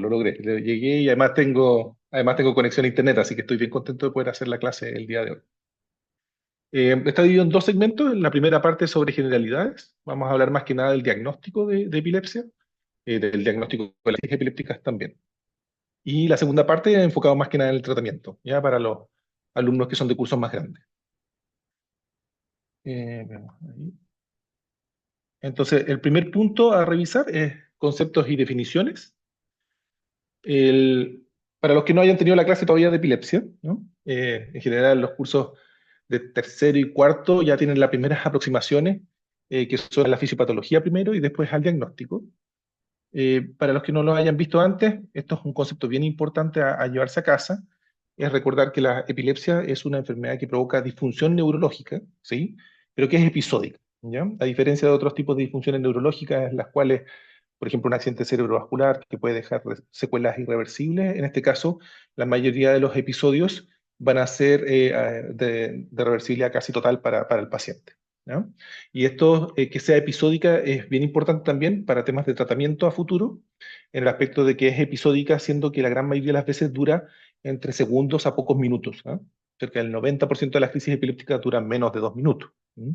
lo logré. Llegué y además tengo conexión a internet, así que estoy bien contento de poder hacer la clase el día de hoy. Está dividido en dos segmentos. En la primera parte sobre generalidades. Vamos a hablar más que nada del diagnóstico de epilepsia, del diagnóstico de las crisis epilépticas también. Y la segunda parte enfocado más que nada en el tratamiento, ya para los alumnos que son de cursos más grandes. Veamos ahí. Entonces, el primer punto a revisar es conceptos y definiciones. El- para los que no hayan tenido la clase todavía de epilepsia, ¿no? En general los cursos de tercero y cuarto ya tienen las primeras aproximaciones, que son la fisiopatología primero y después al diagnóstico. Para los que no lo hayan visto antes, esto es un concepto bien importante a llevarse a casa, es recordar que la epilepsia es una enfermedad que provoca disfunción neurológica, ¿sí? Pero que es episódica, ¿ya? A diferencia de otros tipos de disfunciones neurológicas, en las cuales, por ejemplo, un accidente cerebrovascular que puede dejar secuelas irreversibles, en este caso, la mayoría de los episodios van a ser de reversibilidad casi total para el paciente, ¿ya? Y esto, que sea episódica, es bien importante también para temas de tratamiento a futuro, en el aspecto de que es episódica, siendo que la gran mayoría de las veces dura entre segundos a pocos minutos, ¿ah? Cerca del 90% de las crisis epilépticas duran menos de 2 minutos. ¿Mm?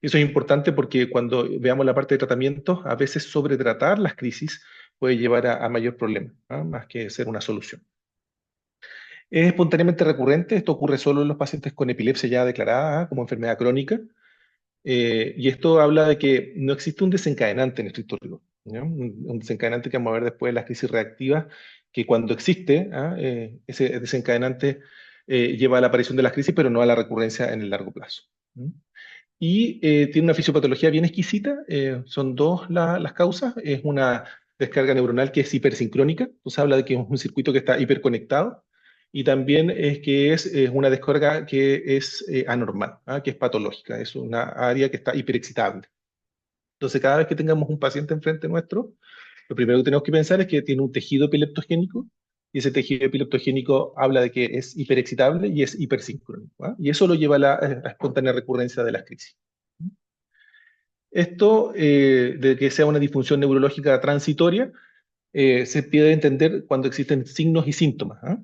Y eso es importante porque cuando veamos la parte de tratamiento, a veces sobretratar las crisis puede llevar a mayor problema, ¿ah? Más que ser una solución. Es espontáneamente recurrente, esto ocurre solo en los pacientes con epilepsia ya declarada, ¿ah? Como enfermedad crónica, y esto habla de que no existe un desencadenante en estricto rigor, ¿ya? Un desencadenante que vamos a ver después de las crisis reactivas, que cuando existe, ¿ah? Ese desencadenante lleva a la aparición de las crisis, pero no a la recurrencia en el largo plazo. ¿Mm? Y tiene una fisiopatología bien exquisita, son dos las causas, es una descarga neuronal que es hipersincrónica, entonces habla de que es un circuito que está hiperconectado, y también es que es una descarga que es anormal, ¿ah? Que es patológica, es una área que está hiperexcitable. Entonces cada vez que tengamos un paciente enfrente nuestro, lo primero que tenemos que pensar es que tiene un tejido epileptogénico, y ese tejido epileptogénico habla de que es hiperexcitable y es hipersincrónico, ¿ah? Y eso lo lleva a la espontánea recurrencia de las crisis. Esto, de que sea una disfunción neurológica transitoria, se pide entender cuando existen signos y síntomas, ¿ah?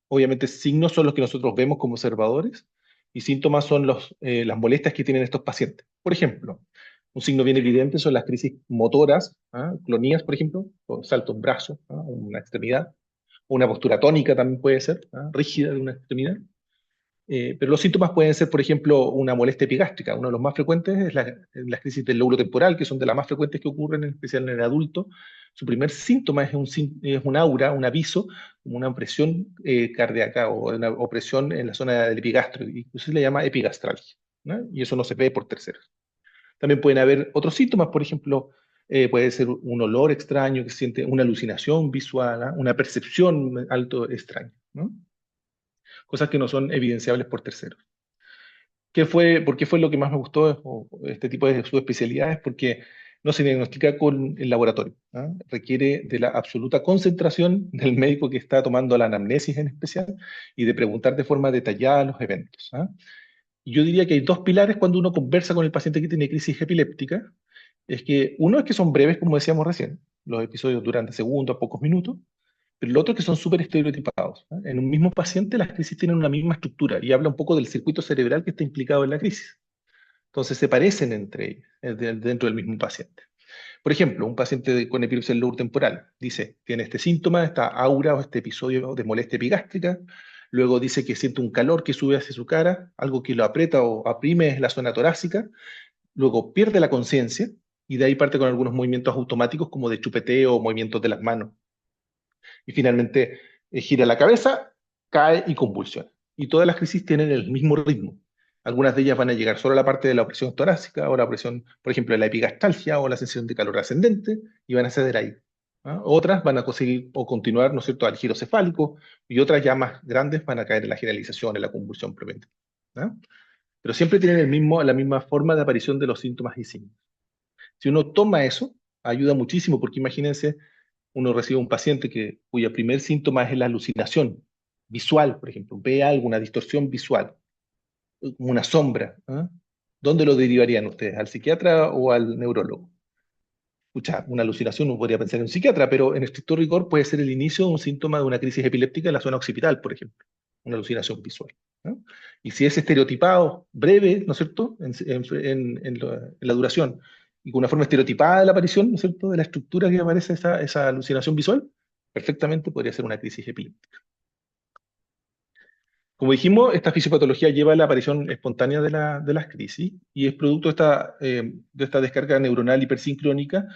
Obviamente, signos son los que nosotros vemos como observadores, y síntomas son las molestias que tienen estos pacientes. Por ejemplo, un signo bien evidente son las crisis motoras, ¿ah? Clonías, por ejemplo, o saltos en brazos, ¿ah? Una extremidad, o una postura tónica también puede ser, ¿ah? Rígida de una extremidad. Pero los síntomas pueden ser, por ejemplo, una molestia epigástrica. Uno de los más frecuentes es las crisis del lóbulo temporal, que son de las más frecuentes que ocurren, en especial en el adulto. Su primer síntoma es un aura, un aviso, como una opresión cardíaca o una opresión en la zona del epigastrio, y eso se le llama epigastralgia, ¿no? Y eso no se ve por terceros. También pueden haber otros síntomas, por ejemplo, puede ser un olor extraño que se siente, una alucinación visual, ¿ah? Una percepción alto extraña, ¿no? Cosas que no son evidenciables por terceros. ¿Por qué fue lo que más me gustó este tipo de subespecialidades? Porque no se diagnostica con el laboratorio, ¿ah? Requiere de la absoluta concentración del médico que está tomando la anamnesis en especial, y de preguntar de forma detallada los eventos, ¿ah? Y yo diría que hay dos pilares cuando uno conversa con el paciente que tiene crisis epiléptica. Es que uno es que son breves, como decíamos recién, los episodios duran de segundos a pocos minutos, pero lo otro es que son súper estereotipados, ¿eh? En un mismo paciente las crisis tienen una misma estructura, y habla un poco del circuito cerebral que está implicado en la crisis. Entonces se parecen entre ellos, dentro del mismo paciente. Por ejemplo, un paciente con epilepsia del lobo temporal dice, tiene este síntoma, esta aura o este episodio de molestia epigástrica. Luego dice que siente un calor que sube hacia su cara, algo que lo aprieta o oprime la zona torácica. Luego pierde la conciencia, y de ahí parte con algunos movimientos automáticos como de chupeteo o movimientos de las manos. Y finalmente gira la cabeza, cae y convulsiona. Y todas las crisis tienen el mismo ritmo. Algunas de ellas van a llegar solo a la parte de la opresión torácica, o la opresión, por ejemplo, de la epigastalgia o la sensación de calor ascendente, y van a ceder ahí, ¿ah? Otras van a conseguir o continuar, ¿no es cierto?, al giro cefálico, y otras ya más grandes van a caer en la generalización, en la convulsión preventiva, ¿ah? Pero siempre tienen la misma forma de aparición de los síntomas y signos. Si uno toma eso, ayuda muchísimo, porque imagínense, uno recibe un paciente cuya primer síntoma es la alucinación visual, por ejemplo, ve alguna distorsión visual, como una sombra, ¿ah? ¿Dónde lo derivarían ustedes? ¿Al psiquiatra o al neurólogo? Escucha, una alucinación uno podría pensar en un psiquiatra, pero en estricto rigor puede ser el inicio de un síntoma de una crisis epiléptica en la zona occipital, por ejemplo, una alucinación visual, ¿no? Y si es estereotipado, breve, ¿no es cierto?, en la duración, y con una forma estereotipada de la aparición, ¿no es cierto?, de la estructura que aparece esa alucinación visual, perfectamente podría ser una crisis epiléptica. Como dijimos, esta fisiopatología lleva a la aparición espontánea de las crisis y es producto de esta descarga neuronal hipersincrónica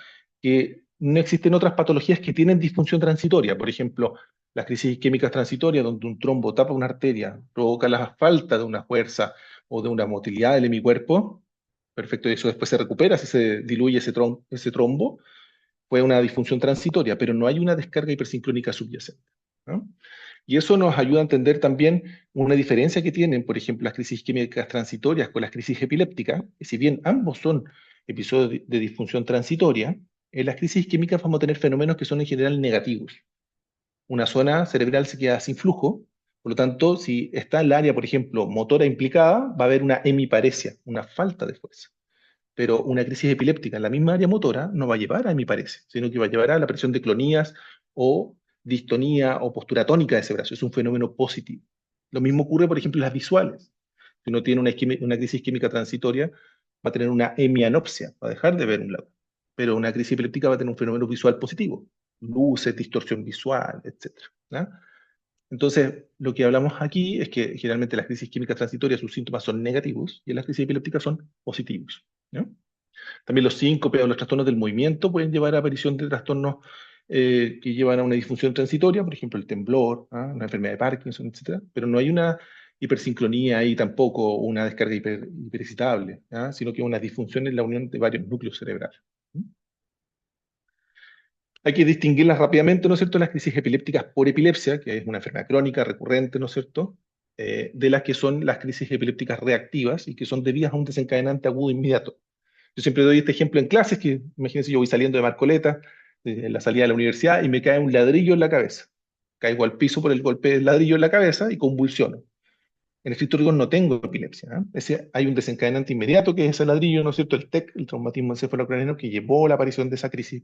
que no existen otras patologías que tienen disfunción transitoria. Por ejemplo, las crisis isquémicas transitorias, donde un trombo tapa una arteria, provoca la falta de una fuerza o de una motilidad del hemicuerpo. Perfecto, y eso después se recupera si se diluye ese trombo. Fue una disfunción transitoria, pero no hay una descarga hipersincrónica subyacente, ¿no? Y eso nos ayuda a entender también una diferencia que tienen, por ejemplo, las crisis isquémicas transitorias con las crisis epilépticas, que si bien ambos son episodios de disfunción transitoria, en las crisis isquémicas vamos a tener fenómenos que son en general negativos. Una zona cerebral se queda sin flujo, por lo tanto, si está el área, por ejemplo, motora implicada, va a haber una hemiparesia, una falta de fuerza. Pero una crisis epiléptica en la misma área motora no va a llevar a hemiparesia, sino que va a llevar a la presión de clonías o distonía o postura tónica de ese brazo. Es un fenómeno positivo. Lo mismo ocurre, por ejemplo, en las visuales. Si uno tiene una crisis química transitoria, va a tener una hemianopsia, va a dejar de ver un lado. Pero una crisis epiléptica va a tener un fenómeno visual positivo. Luces, distorsión visual, etc. ¿No? Entonces, lo que hablamos aquí es que generalmente las crisis químicas transitorias, sus síntomas son negativos y en las crisis epilépticas son positivos, ¿no? También los síncopes o los trastornos del movimiento pueden llevar a la aparición de trastornos que llevan a una disfunción transitoria, por ejemplo, el temblor, ¿ah? Una enfermedad de Parkinson, etcétera. Pero no hay una hipersincronía y tampoco una descarga hiperexcitable, ¿ah? Sino que una disfunción en la unión de varios núcleos cerebrales. Hay que distinguirlas rápidamente, ¿no es cierto?, las crisis epilépticas por epilepsia, que es una enfermedad crónica recurrente, ¿no es cierto?, de las que son las crisis epilépticas reactivas y que son debidas a un desencadenante agudo inmediato. Yo siempre doy este ejemplo en clases, que imagínense, yo voy saliendo de Marcoleta, en la salida de la universidad, y me cae un ladrillo en la cabeza. Caigo al piso por el golpe del ladrillo en la cabeza y convulsiono. En estricto rigor no tengo epilepsia, ¿eh? Hay un desencadenante inmediato que es ese ladrillo, ¿no es cierto?, el TEC, el traumatismo encefalocraniano, que llevó a la aparición de esa crisis,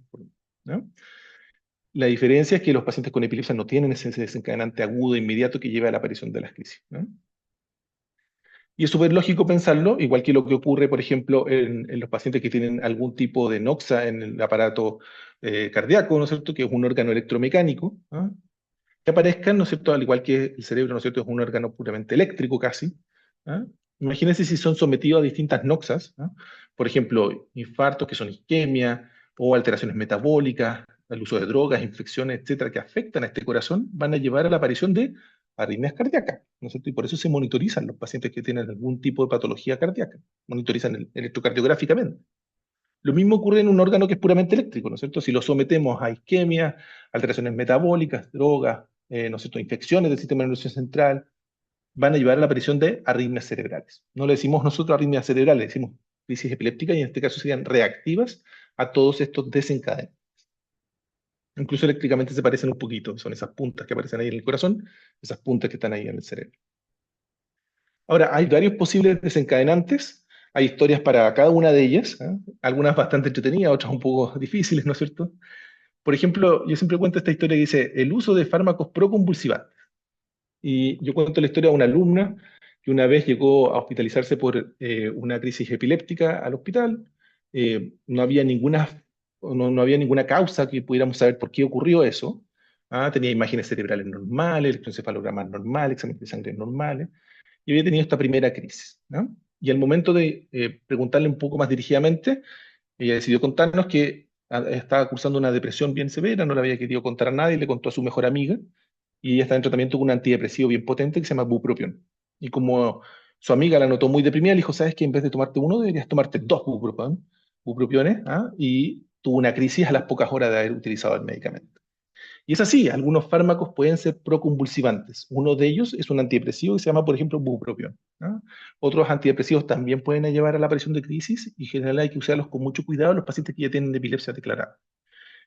¿no? La diferencia es que los pacientes con epilepsia no tienen ese desencadenante agudo inmediato que lleva a la aparición de las crisis, ¿no? Y es súper lógico pensarlo, igual que lo que ocurre, por ejemplo, en los pacientes que tienen algún tipo de noxa en el aparato cardíaco, ¿no es cierto?, que es un órgano electromecánico, ¿ah? Que aparezcan, ¿no es cierto?, al igual que el cerebro, ¿no es cierto?, es un órgano puramente eléctrico casi, ¿ah? Imagínense si son sometidos a distintas noxas, ¿ah? Por ejemplo, infartos que son isquemia, o alteraciones metabólicas, el uso de drogas, infecciones, etcétera, que afectan a este corazón, van a llevar a la aparición de arritmias cardíacas, ¿no es cierto? Y por eso se monitorizan los pacientes que tienen algún tipo de patología cardíaca, monitorizan electrocardiográficamente. Lo mismo ocurre en un órgano que es puramente eléctrico, ¿no es cierto? Si lo sometemos a isquemia, alteraciones metabólicas, drogas, ¿no es cierto?, infecciones del sistema nervioso central, van a llevar a la aparición de arritmias cerebrales. No le decimos nosotros arritmias cerebrales, le decimos crisis epilépticas y en este caso serían reactivas a todos estos desencadenantes. Incluso eléctricamente se parecen un poquito, son esas puntas que aparecen ahí en el corazón, esas puntas que están ahí en el cerebro. Ahora, hay varios posibles desencadenantes, hay historias para cada una de ellas, ¿eh? Algunas bastante entretenidas, otras un poco difíciles, ¿no es cierto? Por ejemplo, yo siempre cuento esta historia que dice, el uso de fármacos proconvulsivantes. Y yo cuento la historia de una alumna que una vez llegó a hospitalizarse por una crisis epiléptica al hospital. No había no había ninguna causa que pudiéramos saber por qué ocurrió eso. Ah, tenía imágenes cerebrales normales, electroencefalogramas normales, exámenes de sangre normales, y había tenido esta primera crisis, ¿no? Y al momento de preguntarle un poco más dirigidamente, ella decidió contarnos que estaba cursando una depresión bien severa, no le había querido contar a nadie, le contó a su mejor amiga, y ella está en tratamiento con un antidepresivo bien potente que se llama bupropión. Y como su amiga la notó muy deprimida, le dijo, ¿sabes qué? En vez de tomarte uno, deberías tomarte dos bupropiones, ¿ah? Y tuvo una crisis a las pocas horas de haber utilizado el medicamento. Y es así, algunos fármacos pueden ser proconvulsivantes. Uno de ellos es un antidepresivo que se llama, por ejemplo, bupropión, ¿ah? Otros antidepresivos también pueden llevar a la aparición de crisis y en general hay que usarlos con mucho cuidado en los pacientes que ya tienen epilepsia declarada.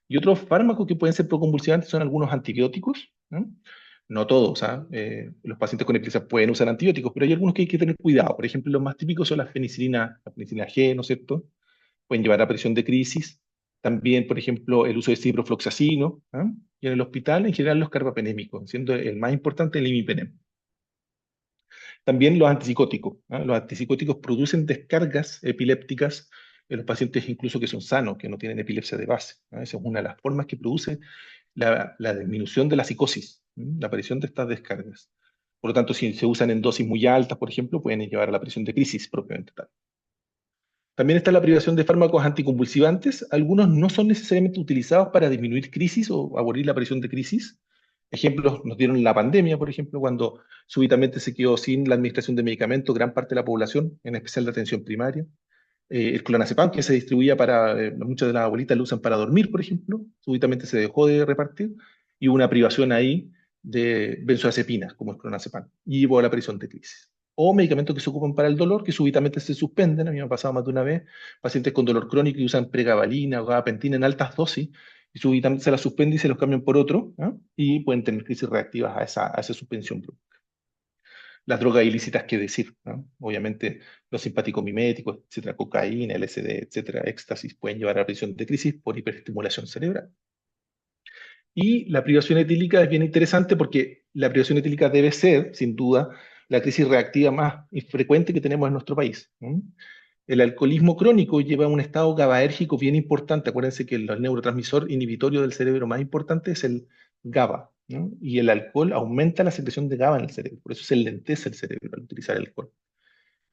Y otros fármacos que pueden ser proconvulsivantes son algunos antibióticos, ¿no? No todos, ¿ah? Los pacientes con epilepsia pueden usar antibióticos, pero hay algunos que hay que tener cuidado. Por ejemplo, los más típicos son la penicilina G, ¿no es cierto? Pueden llevar a aparición de crisis. También, por ejemplo, el uso de ciprofloxacino, ¿ah? Y en el hospital, en general, los carbapenémicos, siendo el más importante el imipenem. También los antipsicóticos, ¿ah? Los antipsicóticos producen descargas epilépticas en los pacientes incluso que son sanos, que no tienen epilepsia de base, ¿ah? Esa es una de las formas que produce la disminución de la psicosis, la aparición de estas descargas. Por lo tanto, si se usan en dosis muy altas, por ejemplo, pueden llevar a la aparición de crisis propiamente tal. También está la privación de fármacos anticonvulsivantes. Algunos no son necesariamente utilizados para disminuir crisis o abordir la aparición de crisis. Ejemplos nos dieron la pandemia, por ejemplo, cuando súbitamente se quedó sin la administración de medicamentos gran parte de la población, en especial de atención primaria. El clonazepam, que se distribuía para, muchas de las abuelitas lo usan para dormir, por ejemplo, súbitamente se dejó de repartir y hubo una privación ahí de benzodiazepinas, como el clonazepam, y llevó a la aparición de crisis. O medicamentos que se ocupan para el dolor, que súbitamente se suspenden. A mí me ha pasado más de una vez, pacientes con dolor crónico y usan pregabalina o gabapentina en altas dosis, y súbitamente se las suspende y se los cambian por otro, ¿no? Y pueden tener crisis reactivas a esa suspensión. Las drogas ilícitas, qué decir, ¿no? Obviamente los simpaticomiméticos, etcétera, cocaína, LSD, etcétera, éxtasis, pueden llevar a aparición de crisis por hiperestimulación cerebral. Y la privación etílica es bien interesante porque la privación etílica debe ser, sin duda, la crisis reactiva más frecuente que tenemos en nuestro país, ¿no? El alcoholismo crónico lleva a un estado GABAérgico bien importante. Acuérdense que el neurotransmisor inhibitorio del cerebro más importante es el GABA, ¿no? Y el alcohol aumenta la secreción de GABA en el cerebro, por eso se lentece el cerebro al utilizar el alcohol.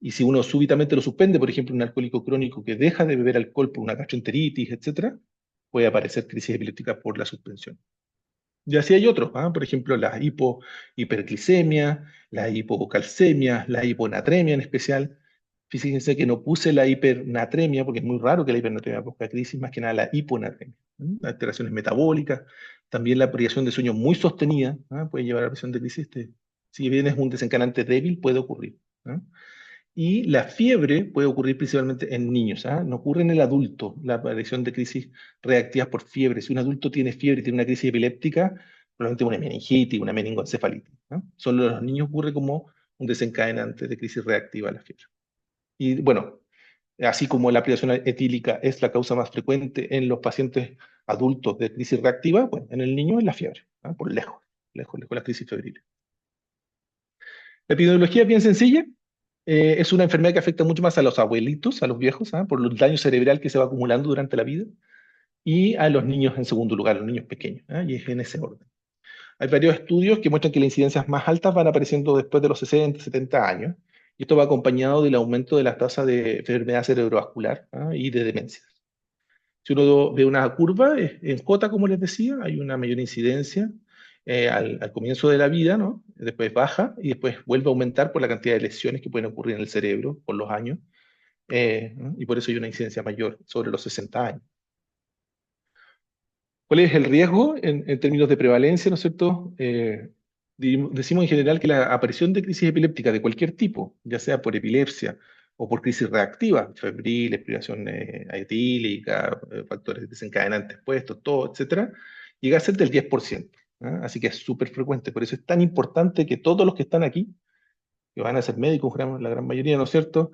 Y si uno súbitamente lo suspende, por ejemplo, un alcohólico crónico que deja de beber alcohol por una gastroenteritis, etcétera, puede aparecer crisis epiléptica por la suspensión. Y así hay otros, ¿ah? Por ejemplo, la hiperglicemia, la hipocalcemia, la hiponatremia en especial. Fíjense que no puse la hipernatremia, porque es muy raro que la hipernatremia produzca crisis, más que nada la hiponatremia. Alteraciones metabólicas, también la privación de sueño muy sostenida, ¿ah? Puede llevar a la presión de crisis. Si bien es un desencadenante débil, puede ocurrir, ¿ah? Y la fiebre puede ocurrir principalmente en niños, ¿ah? No ocurre en el adulto, la aparición de crisis reactivas por fiebre. Si un adulto tiene fiebre y tiene una crisis epiléptica, probablemente una meningitis, una meningoencefalitis, ¿ah? Solo en los niños ocurre como un desencadenante de crisis reactiva a la fiebre. Y bueno, así como la privación etílica es la causa más frecuente en los pacientes adultos de crisis reactiva, bueno, en el niño es la fiebre, ¿ah? Por lejos, lejos, lejos la crisis febril. La epidemiología es bien sencilla. Es una enfermedad que afecta mucho más a los abuelitos, a los viejos, ¿ah? Por el daño cerebral que se va acumulando durante la vida, y a los niños en segundo lugar, los niños pequeños, ¿ah? Y es en ese orden. Hay varios estudios que muestran que las incidencias más altas van apareciendo después de los 60, 70 años, y esto va acompañado del aumento de la tasa de enfermedad cerebrovascular, ¿ah? Y de demencias. Si uno ve una curva, en J, como les decía, hay una mayor incidencia al comienzo de la vida, ¿no? Después baja y después vuelve a aumentar por la cantidad de lesiones que pueden ocurrir en el cerebro por los años, ¿no? Y por eso hay una incidencia mayor sobre los 60 años. ¿Cuál es el riesgo en términos de prevalencia, ¿no es cierto? Decimos en general que la aparición de crisis epiléptica de cualquier tipo, ya sea por epilepsia o por crisis reactiva, febril, privación etílica, factores desencadenantes puestos, todo, etcétera, llega a ser del 10%. ¿Ah? Así que es súper frecuente. Por eso es tan importante que todos los que están aquí, que van a ser médicos, la gran mayoría, ¿no es cierto?,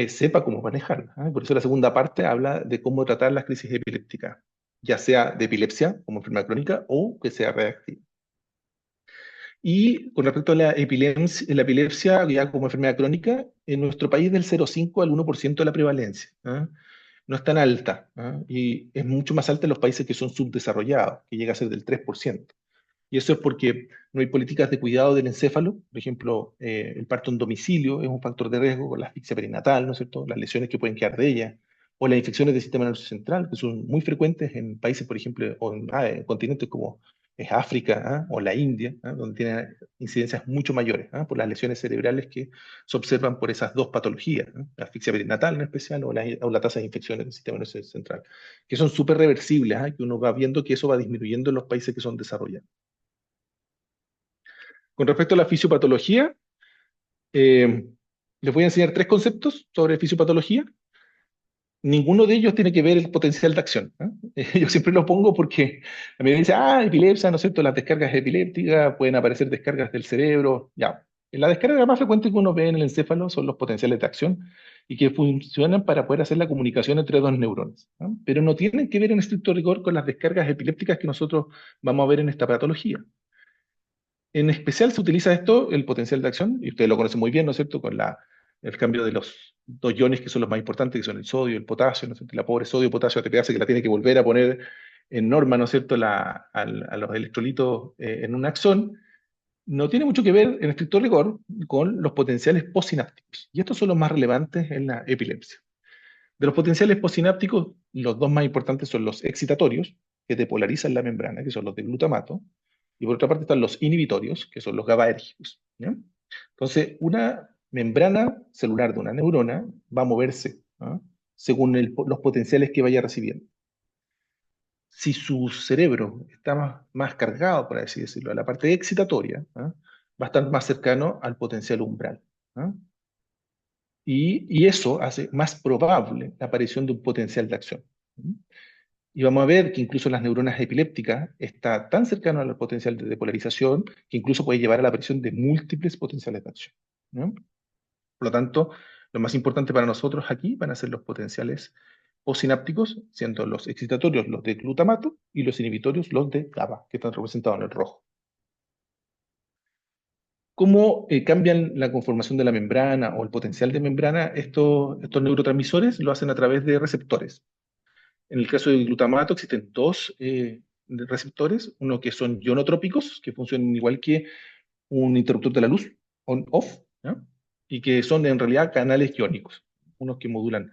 sepa cómo manejarla. ¿Ah? Por eso la segunda parte habla de cómo tratar las crisis epilépticas, ya sea de epilepsia como enfermedad crónica o que sea reactiva. Y con respecto a la epilepsia ya como enfermedad crónica, en nuestro país del 0,5 al 1% de la prevalencia. ¿Ah? No es tan alta, ¿ah? Y es mucho más alta en los países que son subdesarrollados, que llega a ser del 3%. Y eso es porque no hay políticas de cuidado del encéfalo. Por ejemplo, el parto en domicilio es un factor de riesgo con la asfixia perinatal, ¿no es cierto? Las lesiones que pueden quedar de ella, o las infecciones del sistema nervioso central, que son muy frecuentes en países, por ejemplo, o en continentes como es África, ¿ah? O la India, ¿ah? Donde tienen incidencias mucho mayores, ¿ah? Por las lesiones cerebrales que se observan por esas dos patologías, ¿ah? La asfixia perinatal en especial, o la tasa de infecciones del sistema nervioso central, que son súper reversibles, ¿ah? Que uno va viendo que eso va disminuyendo en los países que son desarrollados. Con respecto a la fisiopatología, eh, les voy a enseñar tres conceptos sobre fisiopatología. Ninguno de ellos tiene que ver el potencial de acción, ¿eh? Yo siempre lo pongo porque a mí me dice, epilepsia, ¿no es cierto? Las descargas epilépticas, pueden aparecer descargas del cerebro, ya. La descarga más frecuente que uno ve en el encéfalo son los potenciales de acción, y que funcionan para poder hacer la comunicación entre dos neuronas, ¿no? Pero no tienen que ver en estricto rigor con las descargas epilépticas que nosotros vamos a ver en esta patología. En especial se utiliza esto, el potencial de acción, y ustedes lo conocen muy bien, ¿no es cierto?, con el cambio de los dos iones que son los más importantes, que son el sodio y el potasio, ¿no es cierto? La pobre sodio-potasio ATPase que la tiene que volver a poner en norma, ¿no es cierto?, a los electrolitos en un axón, no tiene mucho que ver, en estricto rigor, con los potenciales postsinápticos. Y estos son los más relevantes en la epilepsia. De los potenciales postsinápticos, los dos más importantes son los excitatorios, que depolarizan la membrana, que son los de glutamato, y por otra parte están los inhibitorios, que son los GABAérgicos, ¿ya? Entonces, una membrana celular de una neurona va a moverse, ¿ah?, según los potenciales que vaya recibiendo. Si su cerebro está más cargado, por así decirlo, a la parte excitatoria, ¿ah?, va a estar más cercano al potencial umbral, ¿ah? Y eso hace más probable la aparición de un potencial de acción. Y vamos a ver que incluso las neuronas epilépticas está tan cercano al potencial de depolarización que incluso puede llevar a la aparición de múltiples potenciales de acción, ¿no? Por lo tanto, lo más importante para nosotros aquí van a ser los potenciales postsinápticos, siendo los excitatorios los de glutamato y los inhibitorios los de GABA, que están representados en el rojo. ¿Cómo cambian la conformación de la membrana o el potencial de membrana? Estos neurotransmisores lo hacen a través de receptores. En el caso del glutamato existen dos receptores, uno que son ionotrópicos, que funcionan igual que un interruptor de la luz, on-off, ¿ya?, y que son en realidad canales iónicos, unos que modulan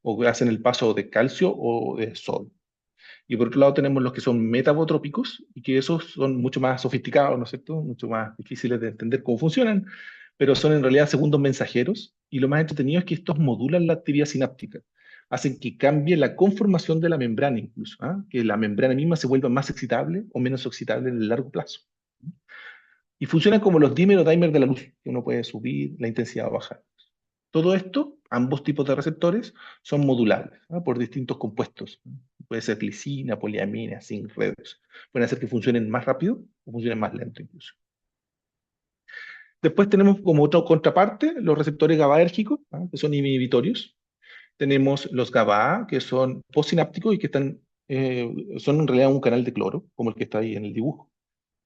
o que hacen el paso de calcio o de sodio. Y por otro lado tenemos los que son metabotrópicos, y que esos son mucho más sofisticados, ¿no es cierto?, mucho más difíciles de entender cómo funcionan, pero son en realidad segundos mensajeros, y lo más entretenido es que estos modulan la actividad sináptica, hacen que cambie la conformación de la membrana incluso, ¿ah?, que la membrana misma se vuelva más excitable o menos excitable en el largo plazo. Y funcionan como los dimmer o dimer de la luz, que uno puede subir la intensidad o bajar. Todo esto, ambos tipos de receptores, son modulables, ¿no?, por distintos compuestos. Puede ser glicina, poliamina, zinc, redox. Pueden hacer que funcionen más rápido o funcionen más lento incluso. Después tenemos como otra contraparte los receptores GABAérgicos, ¿ah?, que son inhibitorios. Tenemos los GABA, que son postsinápticos y que son en realidad un canal de cloro, como el que está ahí en el dibujo.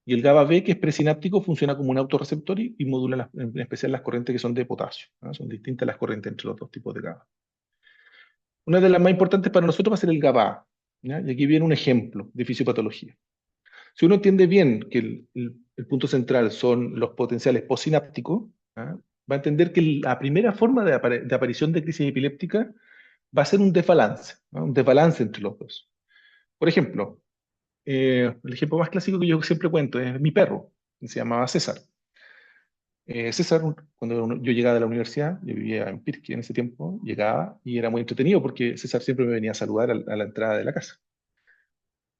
Y el GABA B, que es presináptico, funciona como un autorreceptor y modula en especial las corrientes que son de potasio, ¿no? Son distintas las corrientes entre los dos tipos de GABA. Una de las más importantes para nosotros va a ser el GABA A, ¿ya? Y aquí viene un ejemplo de fisiopatología. Si uno entiende bien que el punto central son los potenciales postsinápticos, ¿ah?, va a entender que la primera forma de aparición de crisis epiléptica va a ser un desbalance, ¿no?, un desbalance entre los dos. Por ejemplo, el ejemplo más clásico que yo siempre cuento es mi perro, que se llamaba César. César, cuando yo llegaba de la universidad, yo vivía en Pirque en ese tiempo, llegaba y era muy entretenido porque César siempre me venía a saludar a la entrada de la casa.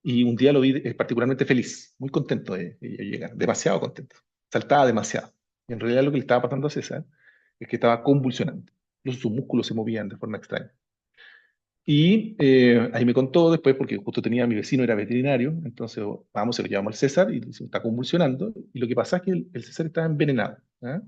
Y un día lo vi particularmente feliz, muy contento de llegar, demasiado contento. Saltaba demasiado. Y en realidad lo que le estaba pasando a César es que estaba convulsionando. Incluso sus músculos se movían de forma extraña. Y ahí me contó después, porque justo tenía a mi vecino, era veterinario, entonces vamos, se lo llevamos al César y dice, está convulsionando. Y lo que pasa es que el César estaba envenenado, ¿ah?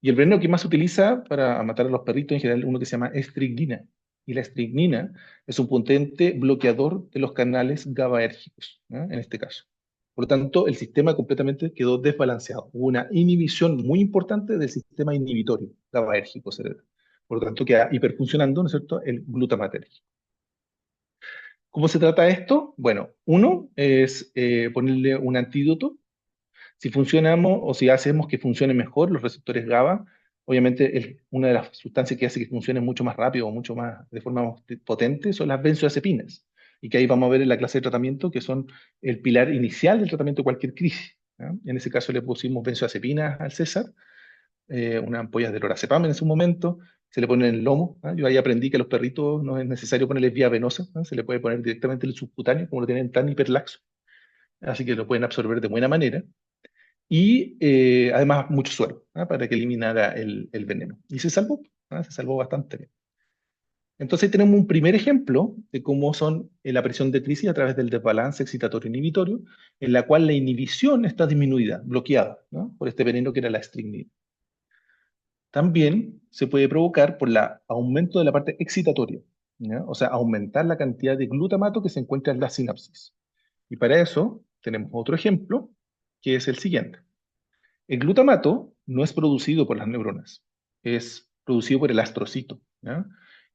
Y el veneno que más se utiliza para matar a los perritos en general, uno que se llama estricnina. Y la estricnina es un potente bloqueador de los canales GABAérgicos, ¿ah?, en este caso. Por lo tanto, el sistema completamente quedó desbalanceado. Hubo una inhibición muy importante del sistema inhibitorio GABAérgico cerebral. Por lo tanto, queda hiperfuncionando, ¿no es cierto?, el glutamatérgico. ¿Cómo se trata esto? Bueno, uno es ponerle un antídoto. Si funcionamos o si hacemos que funcione mejor los receptores GABA, obviamente una de las sustancias que hace que funcione mucho más rápido o mucho más de forma potente son las benzodiazepinas. Y que ahí vamos a ver en la clase de tratamiento que son el pilar inicial del tratamiento de cualquier crisis, ¿ya? En ese caso le pusimos benzodiazepinas al César, unas ampollas de lorazepam en su momento, se le pone en el lomo, ¿ah? Yo ahí aprendí que a los perritos no es necesario ponerles vía venosa, ¿ah? Se le puede poner directamente en el subcutáneo, como lo tienen tan hiperlaxo, así que lo pueden absorber de buena manera. Y además mucho suero, ¿ah?, para que eliminara el veneno. Y se salvó, ¿ah? Se salvó bastante bien. Entonces tenemos un primer ejemplo de cómo son la presión de crisis a través del desbalance excitatorio-inhibitorio, en la cual la inhibición está disminuida, bloqueada, ¿no?, por este veneno que era la estricnina. también se puede provocar por el aumento de la parte excitatoria, ¿ya? O sea, aumentar la cantidad de glutamato que se encuentra en la sinapsis. Y para eso tenemos otro ejemplo, que es el siguiente. El glutamato no es producido por las neuronas, es producido por el astrocito, ¿ya?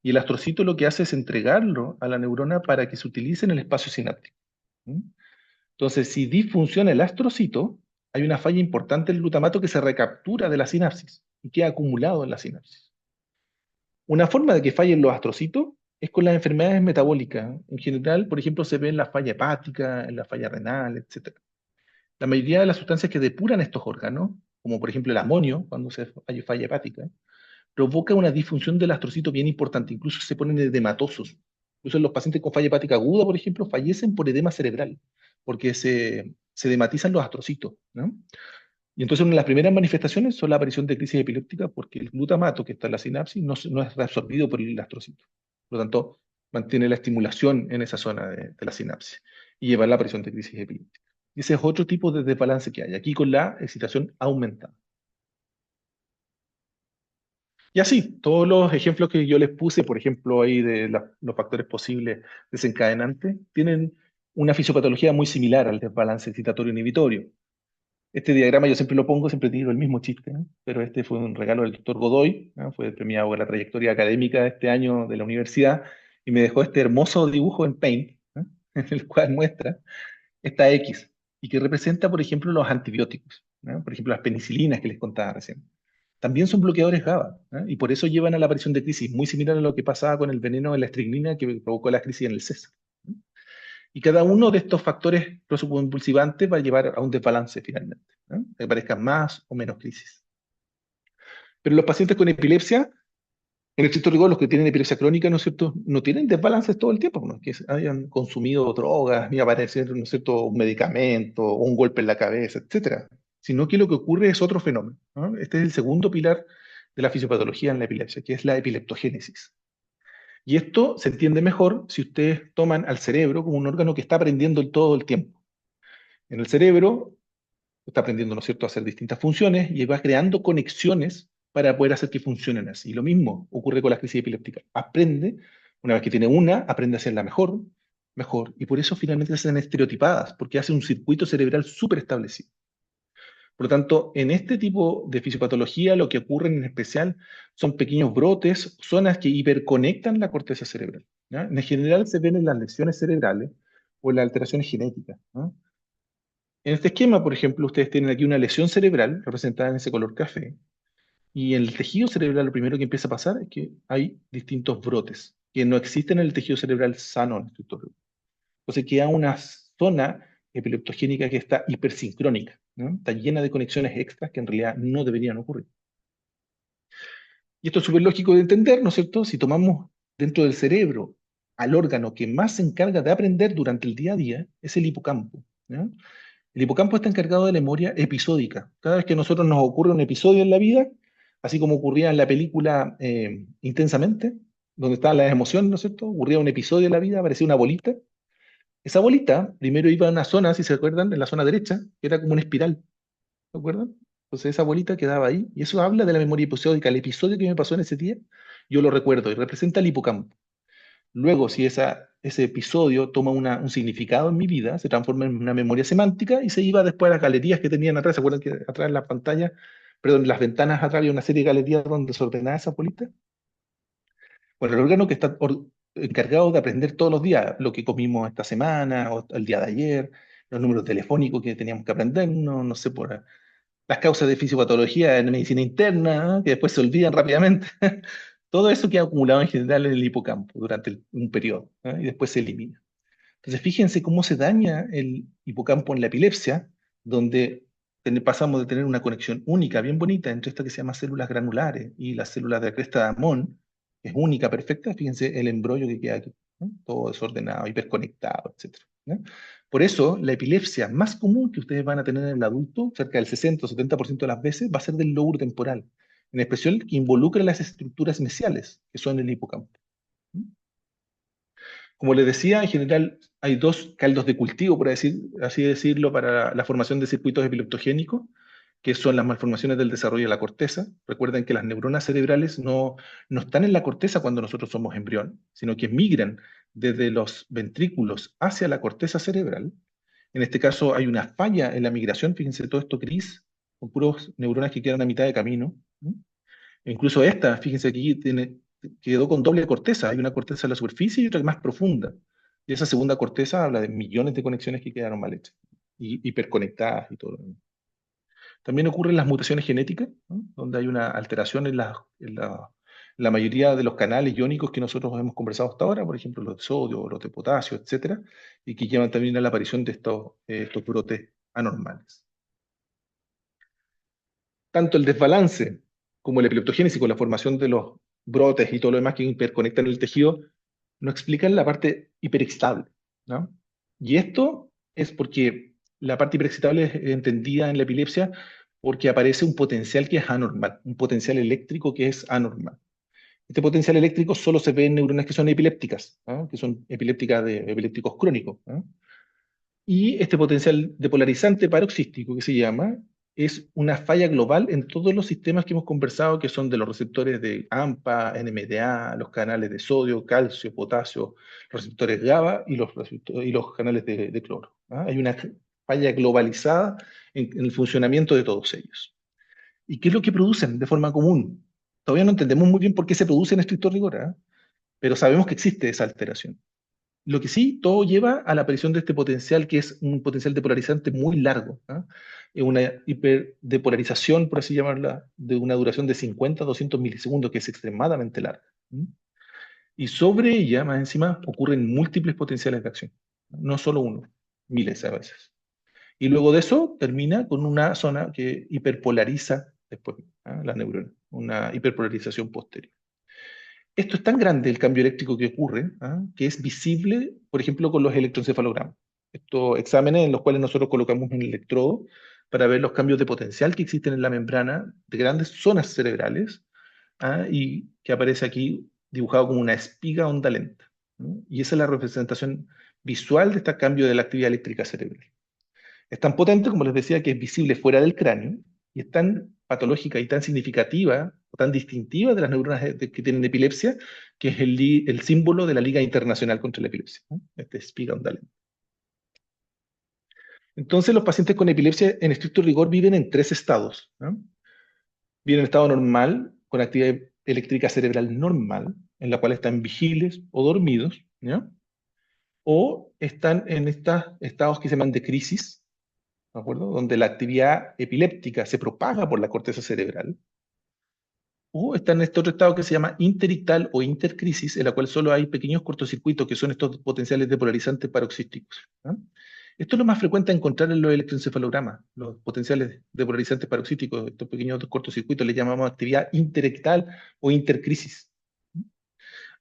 Y el astrocito lo que hace es entregarlo a la neurona para que se utilice en el espacio sináptico. ¿Mm? Entonces, si disfunciona el astrocito, hay una falla importante del glutamato que se recaptura de la sinapsis y queda acumulado en la sinapsis. Una forma de que fallen los astrocitos es con las enfermedades metabólicas. En general, por ejemplo, se ve en la falla hepática, en la falla renal, etc. La mayoría de las sustancias que depuran estos órganos, como por ejemplo el amonio, cuando hay falla hepática, provoca una disfunción del astrocito bien importante, incluso se ponen edematosos. Incluso los pacientes con falla hepática aguda, por ejemplo, fallecen por edema cerebral, porque se edematizan los astrocitos, ¿no? Y entonces una de las primeras manifestaciones son la aparición de crisis epiléptica porque el glutamato que está en la sinapsis no es reabsorbido por el astrocito. Por lo tanto, mantiene la estimulación en esa zona de la sinapsis y lleva a la aparición de crisis epiléptica. Y ese es otro tipo de desbalance que hay, aquí con la excitación aumentada. Y así, todos los ejemplos que yo les puse, por ejemplo, ahí de los factores posibles desencadenantes, tienen una fisiopatología muy similar al desbalance excitatorio inhibitorio. Este diagrama yo siempre lo pongo, siempre digo el mismo chiste, ¿no? Pero este fue un regalo del doctor Godoy, ¿no? Fue premiado por la trayectoria académica de este año de la universidad, y me dejó este hermoso dibujo en Paint, ¿no? En el cual muestra esta X, y que representa, por ejemplo, los antibióticos, ¿no? Por ejemplo, las penicilinas que les contaba recién. También son bloqueadores GABA, ¿no? Y por eso llevan a la aparición de crisis, muy similar a lo que pasaba con el veneno de la estricnina que provocó la crisis en el César. Y cada uno de estos factores prosocompulsivantes va a llevar a un desbalance finalmente, ¿no? Que aparezcan más o menos crisis. Pero los pacientes con epilepsia, en estricto rigor, los que tienen epilepsia crónica, ¿no es cierto?, no tienen desbalances todo el tiempo, no es que hayan consumido drogas, ni aparecer, ¿no es cierto?, un medicamento, o un golpe en la cabeza, etcétera. Sino que lo que ocurre es otro fenómeno, ¿no? Este es el segundo pilar de la fisiopatología en la epilepsia, que es la epileptogénesis. Y esto se entiende mejor si ustedes toman al cerebro como un órgano que está aprendiendo todo el tiempo. En el cerebro está aprendiendo, ¿no es cierto?, a hacer distintas funciones y va creando conexiones para poder hacer que funcionen así. Y lo mismo ocurre con la crisis epiléptica. Aprende, una vez que tiene una, aprende a hacerla mejor, mejor. Y por eso finalmente se hacen estereotipadas, porque hace un circuito cerebral súper establecido. Por lo tanto, en este tipo de fisiopatología lo que ocurre en especial son pequeños brotes, zonas que hiperconectan la corteza cerebral, ¿ya? En general se ven en las lesiones cerebrales o en las alteraciones genéticas, ¿no? En este esquema, por ejemplo, ustedes tienen aquí una lesión cerebral representada en ese color café, y en el tejido cerebral lo primero que empieza a pasar es que hay distintos brotes que no existen en el tejido cerebral sano en este entonces queda una zona epileptogénica que está hipersincrónica, ¿no? Está llena de conexiones extras que en realidad no deberían ocurrir. Y esto es súper lógico de entender, ¿no es cierto? Si tomamos dentro del cerebro al órgano que más se encarga de aprender durante el día a día, es el hipocampo, ¿no? El hipocampo está encargado de la memoria episódica. Cada vez que a nosotros nos ocurre un episodio en la vida, así como ocurría en la película Intensamente, donde estaban las emociones, ¿no es cierto? Ocurría un episodio en la vida, aparecía una bolita. Esa bolita primero iba a una zona, si se acuerdan, en la zona derecha, que era como una espiral, ¿se acuerdan? Entonces esa bolita quedaba ahí, y eso habla de la memoria episódica. El episodio que me pasó en ese día, yo lo recuerdo, y representa el hipocampo. Luego, si ese episodio toma un significado en mi vida, se transforma en una memoria semántica y se iba después a las galerías que tenían atrás. ¿Se acuerdan que atrás en la pantalla, perdón, en las ventanas atrás había una serie de galerías donde se ordenaba esa bolita? Bueno, el órgano que está encargado de aprender todos los días lo que comimos esta semana o el día de ayer, los números telefónicos que teníamos que aprender, no sé, por las causas de fisiopatología en medicina interna, que después se olvidan rápidamente. Todo eso queda acumulado en general en el hipocampo durante un periodo, y después se elimina. Entonces, fíjense cómo se daña el hipocampo en la epilepsia, donde pasamos de tener una conexión única, bien bonita, entre esta que se llama células granulares y las células de la cresta de Amón, que es única, perfecta. Fíjense el embrollo que queda aquí, ¿no? Todo desordenado, hiperconectado, etcétera, ¿no? Por eso, la epilepsia más común que ustedes van a tener en el adulto, cerca del 60 o 70% de las veces, va a ser del lóbulo temporal, en especial que involucra las estructuras mesiales, que son el hipocampo. Como les decía, en general hay dos caldos de cultivo, por así decirlo, para la formación de circuitos epileptogénicos. que son las malformaciones del desarrollo de la corteza. Recuerden que las neuronas cerebrales no están en la corteza cuando nosotros somos embrión, sino que migran desde los ventrículos hacia la corteza cerebral. En este caso hay una falla en la migración, fíjense todo esto gris, con puros neuronas que quedan a mitad de camino. ¿Mm? E incluso esta, fíjense aquí, quedó con doble corteza. Hay una corteza en la superficie y otra más profunda. Y esa segunda corteza habla de millones de conexiones que quedaron mal hechas, y hiperconectadas y todo. También ocurren las mutaciones genéticas, ¿no? Donde hay una alteración en la mayoría de los canales iónicos que nosotros hemos conversado hasta ahora, por ejemplo, los de sodio, los de potasio, etcétera, y que llevan también a la aparición de estos brotes anormales. Tanto el desbalance como la epileptogénesis con la formación de los brotes y todo lo demás que hiperconectan el tejido, nos explican la parte hiperexcitable, ¿no? Y esto es porque la parte hiperexcitable es entendida en la epilepsia porque aparece un potencial que es anormal, un potencial eléctrico que es anormal. Este potencial eléctrico solo se ve en neuronas que son epilépticas, ¿no? Que son epilépticas de epilépticos crónicos, ¿no? Y este potencial depolarizante paroxístico que se llama es una falla global en todos los sistemas que hemos conversado, que son de los receptores de AMPA, NMDA, los canales de sodio, calcio, potasio, los receptores GABA y los canales de cloro. ¿Ah? Hay una falla globalizada en el funcionamiento de todos ellos. ¿Y qué es lo que producen de forma común? Todavía no entendemos muy bien por qué se produce en estricto rigor, ¿ah? Pero sabemos que existe esa alteración. Lo que sí, todo lleva a la aparición de este potencial, que es un potencial depolarizante muy largo, ¿ah? Una hiperdepolarización, por así llamarla, de una duración de 50 a 200 milisegundos, que es extremadamente larga. ¿Mm? Y sobre ella, más encima, ocurren múltiples potenciales de acción, no solo uno, miles a veces. Y luego de eso termina con una zona que hiperpolariza después, ¿ah? La neurona, una hiperpolarización posterior. Esto es tan grande el cambio eléctrico que ocurre, ¿ah? Que es visible, por ejemplo, con los electroencefalogramas. Estos exámenes en los cuales nosotros colocamos un electrodo para ver los cambios de potencial que existen en la membrana de grandes zonas cerebrales, ¿ah? Y que aparece aquí dibujado como una espiga onda lenta, ¿no? Y esa es la representación visual de este cambio de la actividad eléctrica cerebral. Es tan potente, como les decía, que es visible fuera del cráneo y es tan patológica y tan significativa o tan distintiva de las neuronas que tienen epilepsia, que es el símbolo de la Liga Internacional contra la Epilepsia, ¿no? Este Spiga Ondalen. Entonces, los pacientes con epilepsia, en estricto rigor, viven en tres estados, ¿no? Viven en estado normal, con actividad eléctrica cerebral normal, en la cual están vigiles o dormidos, ¿no? O están en estos estados que se llaman de crisis, ¿de acuerdo? Donde la actividad epiléptica se propaga por la corteza cerebral, o está en este otro estado que se llama interictal o intercrisis, en la cual solo hay pequeños cortocircuitos, que son estos potenciales depolarizantes paroxísticos, ¿no? Esto es lo más frecuente a encontrar en los electroencefalogramas, los potenciales depolarizantes paroxísticos, estos pequeños cortocircuitos, le llamamos actividad interictal o intercrisis.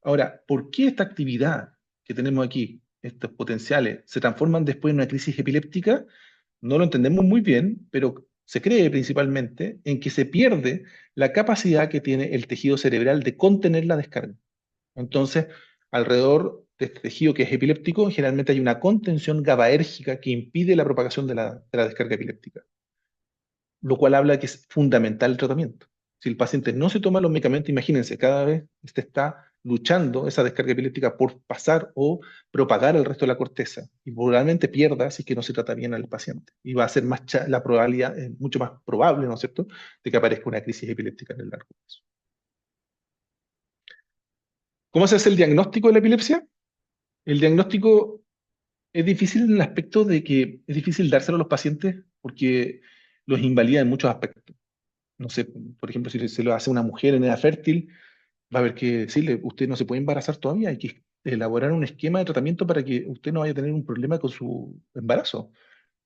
Ahora, ¿por qué esta actividad que tenemos aquí, estos potenciales, se transforman después en una crisis epiléptica? No lo entendemos muy bien, pero se cree principalmente en que se pierde la capacidad que tiene el tejido cerebral de contener la descarga. Entonces, alrededor de este tejido que es epiléptico, generalmente hay una contención GABAérgica que impide la propagación de la descarga epiléptica, lo cual habla que es fundamental el tratamiento. Si el paciente no se toma los medicamentos, imagínense, cada vez este está luchando esa descarga epiléptica por pasar o propagar el resto de la corteza y probablemente pierda si es que no se trata bien al paciente. Y va a ser la probabilidad, mucho más probable, ¿no es cierto?, de que aparezca una crisis epiléptica en el largo plazo. ¿Cómo se hace el diagnóstico de la epilepsia? El diagnóstico es difícil en el aspecto de que es difícil dárselo a los pacientes porque los invalida en muchos aspectos. No sé, por ejemplo, si se lo hace a una mujer en edad fértil, va a haber que decirle, usted no se puede embarazar todavía, hay que elaborar un esquema de tratamiento para que usted no vaya a tener un problema con su embarazo,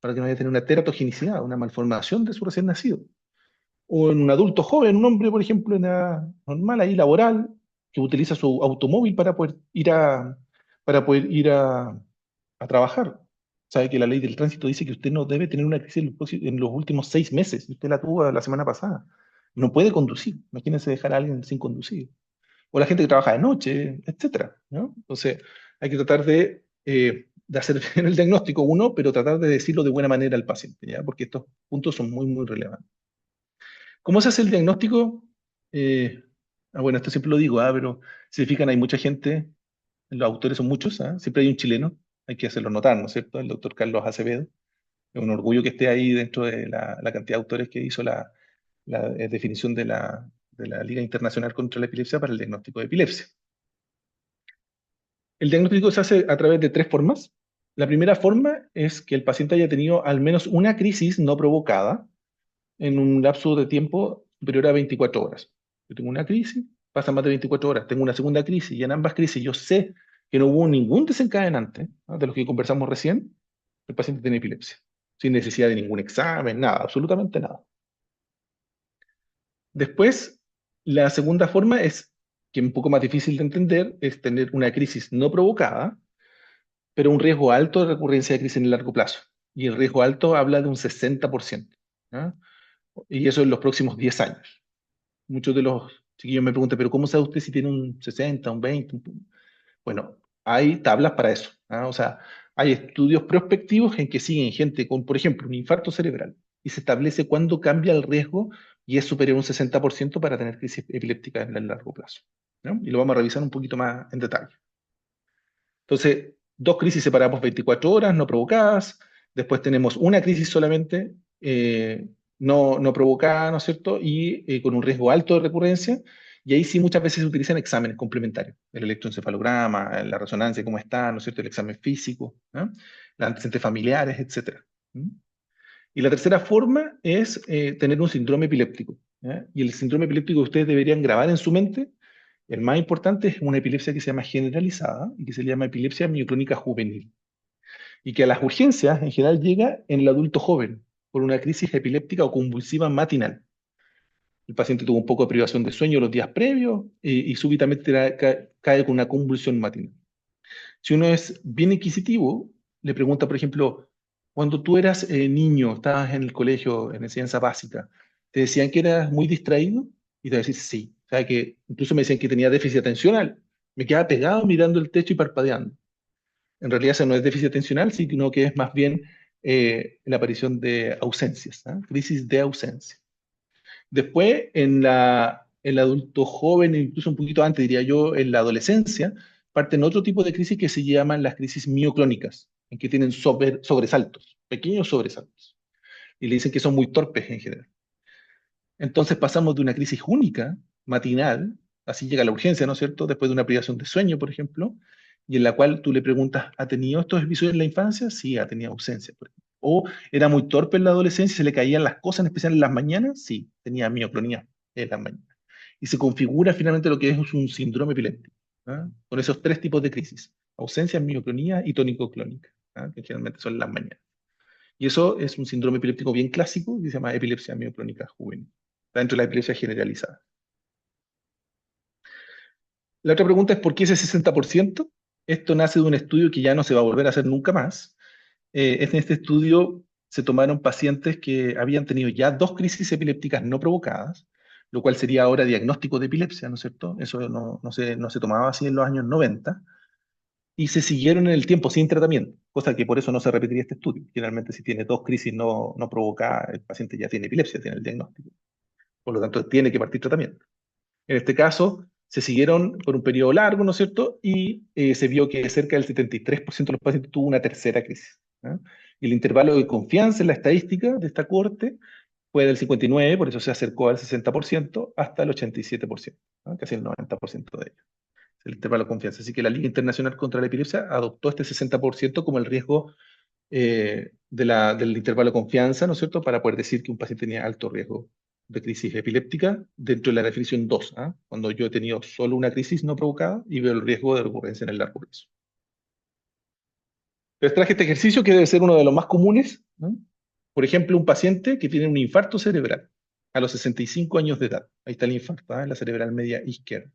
para que no vaya a tener una teratogenicidad, una malformación de su recién nacido. O en un adulto joven, un hombre, por ejemplo, en edad normal, ahí laboral, que utiliza su automóvil para poder ir a trabajar. Sabe que la ley del tránsito dice que usted no debe tener una crisis en los últimos 6 meses, y usted la tuvo la semana pasada. No puede conducir, imagínense dejar a alguien sin conducir. O la gente que trabaja de noche, etcétera, ¿no? Entonces, hay que tratar de hacer bien el diagnóstico uno, pero tratar de decirlo de buena manera al paciente, ¿ya? Porque estos puntos son muy, muy relevantes. ¿Cómo se hace el diagnóstico? Bueno, esto siempre lo digo, pero si se fijan, hay mucha gente, los autores son muchos, siempre hay un chileno, hay que hacerlo notar, ¿no es cierto? El doctor Carlos Acevedo. Es un orgullo que esté ahí dentro de la cantidad de autores que hizo la definición de la Liga Internacional contra la Epilepsia para el diagnóstico de epilepsia. El diagnóstico se hace a través de tres formas. La primera forma es que el paciente haya tenido al menos una crisis no provocada en un lapso de tiempo superior a 24 horas. Yo tengo una crisis, pasa más de 24 horas, tengo una segunda crisis y en ambas crisis yo sé que no hubo ningún desencadenante, ¿no?, de los que conversamos recién, el paciente tiene epilepsia, sin necesidad de ningún examen, nada, absolutamente nada. Después, la segunda forma es, que es un poco más difícil de entender, es tener una crisis no provocada, pero un riesgo alto de recurrencia de crisis en el largo plazo. Y el riesgo alto habla de un 60%, ¿no? Y eso en los próximos 10 años. Muchos de los chiquillos me preguntan, pero ¿cómo sabe usted si tiene un 60, un 20? Bueno, hay tablas para eso, ¿ah? O sea, hay estudios prospectivos en que siguen gente con, por ejemplo, un infarto cerebral y se establece cuándo cambia el riesgo y es superior a un 60% para tener crisis epiléptica en el largo plazo, ¿no? Y lo vamos a revisar un poquito más en detalle. Entonces, dos crisis separadas 24 horas no provocadas, después tenemos una crisis solamente no provocada, ¿no es cierto? Y con un riesgo alto de recurrencia, y ahí sí muchas veces se utilizan exámenes complementarios, el electroencefalograma, la resonancia, cómo está, ¿no es cierto? El examen físico, ¿no? Los antecedentes familiares, etcétera. ¿Mm? Y la tercera forma es tener un síndrome epiléptico, ¿ya? Y el síndrome epiléptico que ustedes deberían grabar en su mente, el más importante, es una epilepsia que se llama generalizada y que se llama epilepsia mioclónica juvenil. Y que a las urgencias en general llega en el adulto joven por una crisis epiléptica o convulsiva matinal. El paciente tuvo un poco de privación de sueño los días previos y súbitamente cae con una convulsión matinal. Si uno es bien inquisitivo, le pregunta, por ejemplo, cuando tú eras niño, estabas en el colegio, en enseñanza básica, ¿te decían que eras muy distraído? Y te va a decir sí. O sea, que incluso me decían que tenía déficit atencional. Me quedaba pegado mirando el techo y parpadeando. En realidad eso no es déficit atencional, sino que es más bien la aparición de ausencias, ¿ah? Crisis de ausencia. Después, en el adulto joven, incluso un poquito antes, diría yo, en la adolescencia, parten otro tipo de crisis que se llaman las crisis mioclónicas, en que tienen sobresaltos, pequeños sobresaltos, y le dicen que son muy torpes en general. Entonces pasamos de una crisis única, matinal, así llega la urgencia, ¿no es cierto?, después de una privación de sueño, por ejemplo, y en la cual tú le preguntas, ¿ha tenido estos episodios en la infancia? Sí, ha tenido ausencia, por ejemplo. O era muy torpe en la adolescencia, se le caían las cosas, en especial en las mañanas, sí, tenía mioclonía en las mañanas. Y se configura finalmente lo que es un síndrome epiléptico, ¿ah? Con esos tres tipos de crisis: ausencia, mioclonía y tónico-clónica, ¿ah?, que generalmente son las mañanas. Y eso es un síndrome epiléptico bien clásico que se llama epilepsia mioclónica juvenil. Está dentro de la epilepsia generalizada. La otra pregunta es ¿por qué ese 60%? Esto nace de un estudio que ya no se va a volver a hacer nunca más. En este estudio se tomaron pacientes que habían tenido ya dos crisis epilépticas no provocadas, lo cual sería ahora diagnóstico de epilepsia, ¿no es cierto? Eso no se tomaba así en los años 90, y se siguieron en el tiempo sin tratamiento, cosa que por eso no se repetiría este estudio. Generalmente si tiene dos crisis no provocadas, el paciente ya tiene epilepsia, tiene el diagnóstico. Por lo tanto, tiene que partir tratamiento. En este caso, se siguieron por un periodo largo, ¿no es cierto? Y se vio que cerca del 73% de los pacientes tuvo una tercera crisis, ¿ah? Y el intervalo de confianza en la estadística de esta cohorte fue del 59%, por eso se acercó al 60%, hasta el 87%, ¿ah? Casi el 90% de ellos. Es el intervalo de confianza. Así que la Liga Internacional contra la Epilepsia adoptó este 60% como el riesgo del intervalo de confianza, ¿no es cierto?, para poder decir que un paciente tenía alto riesgo de crisis epiléptica dentro de la definición 2, ¿ah? Cuando yo he tenido solo una crisis no provocada y veo el riesgo de recurrencia en el largo plazo. Les traje este ejercicio que debe ser uno de los más comunes, ¿no? Por ejemplo, un paciente que tiene un infarto cerebral a los 65 años de edad. Ahí está el infarto, ¿ah?, en la cerebral media izquierda.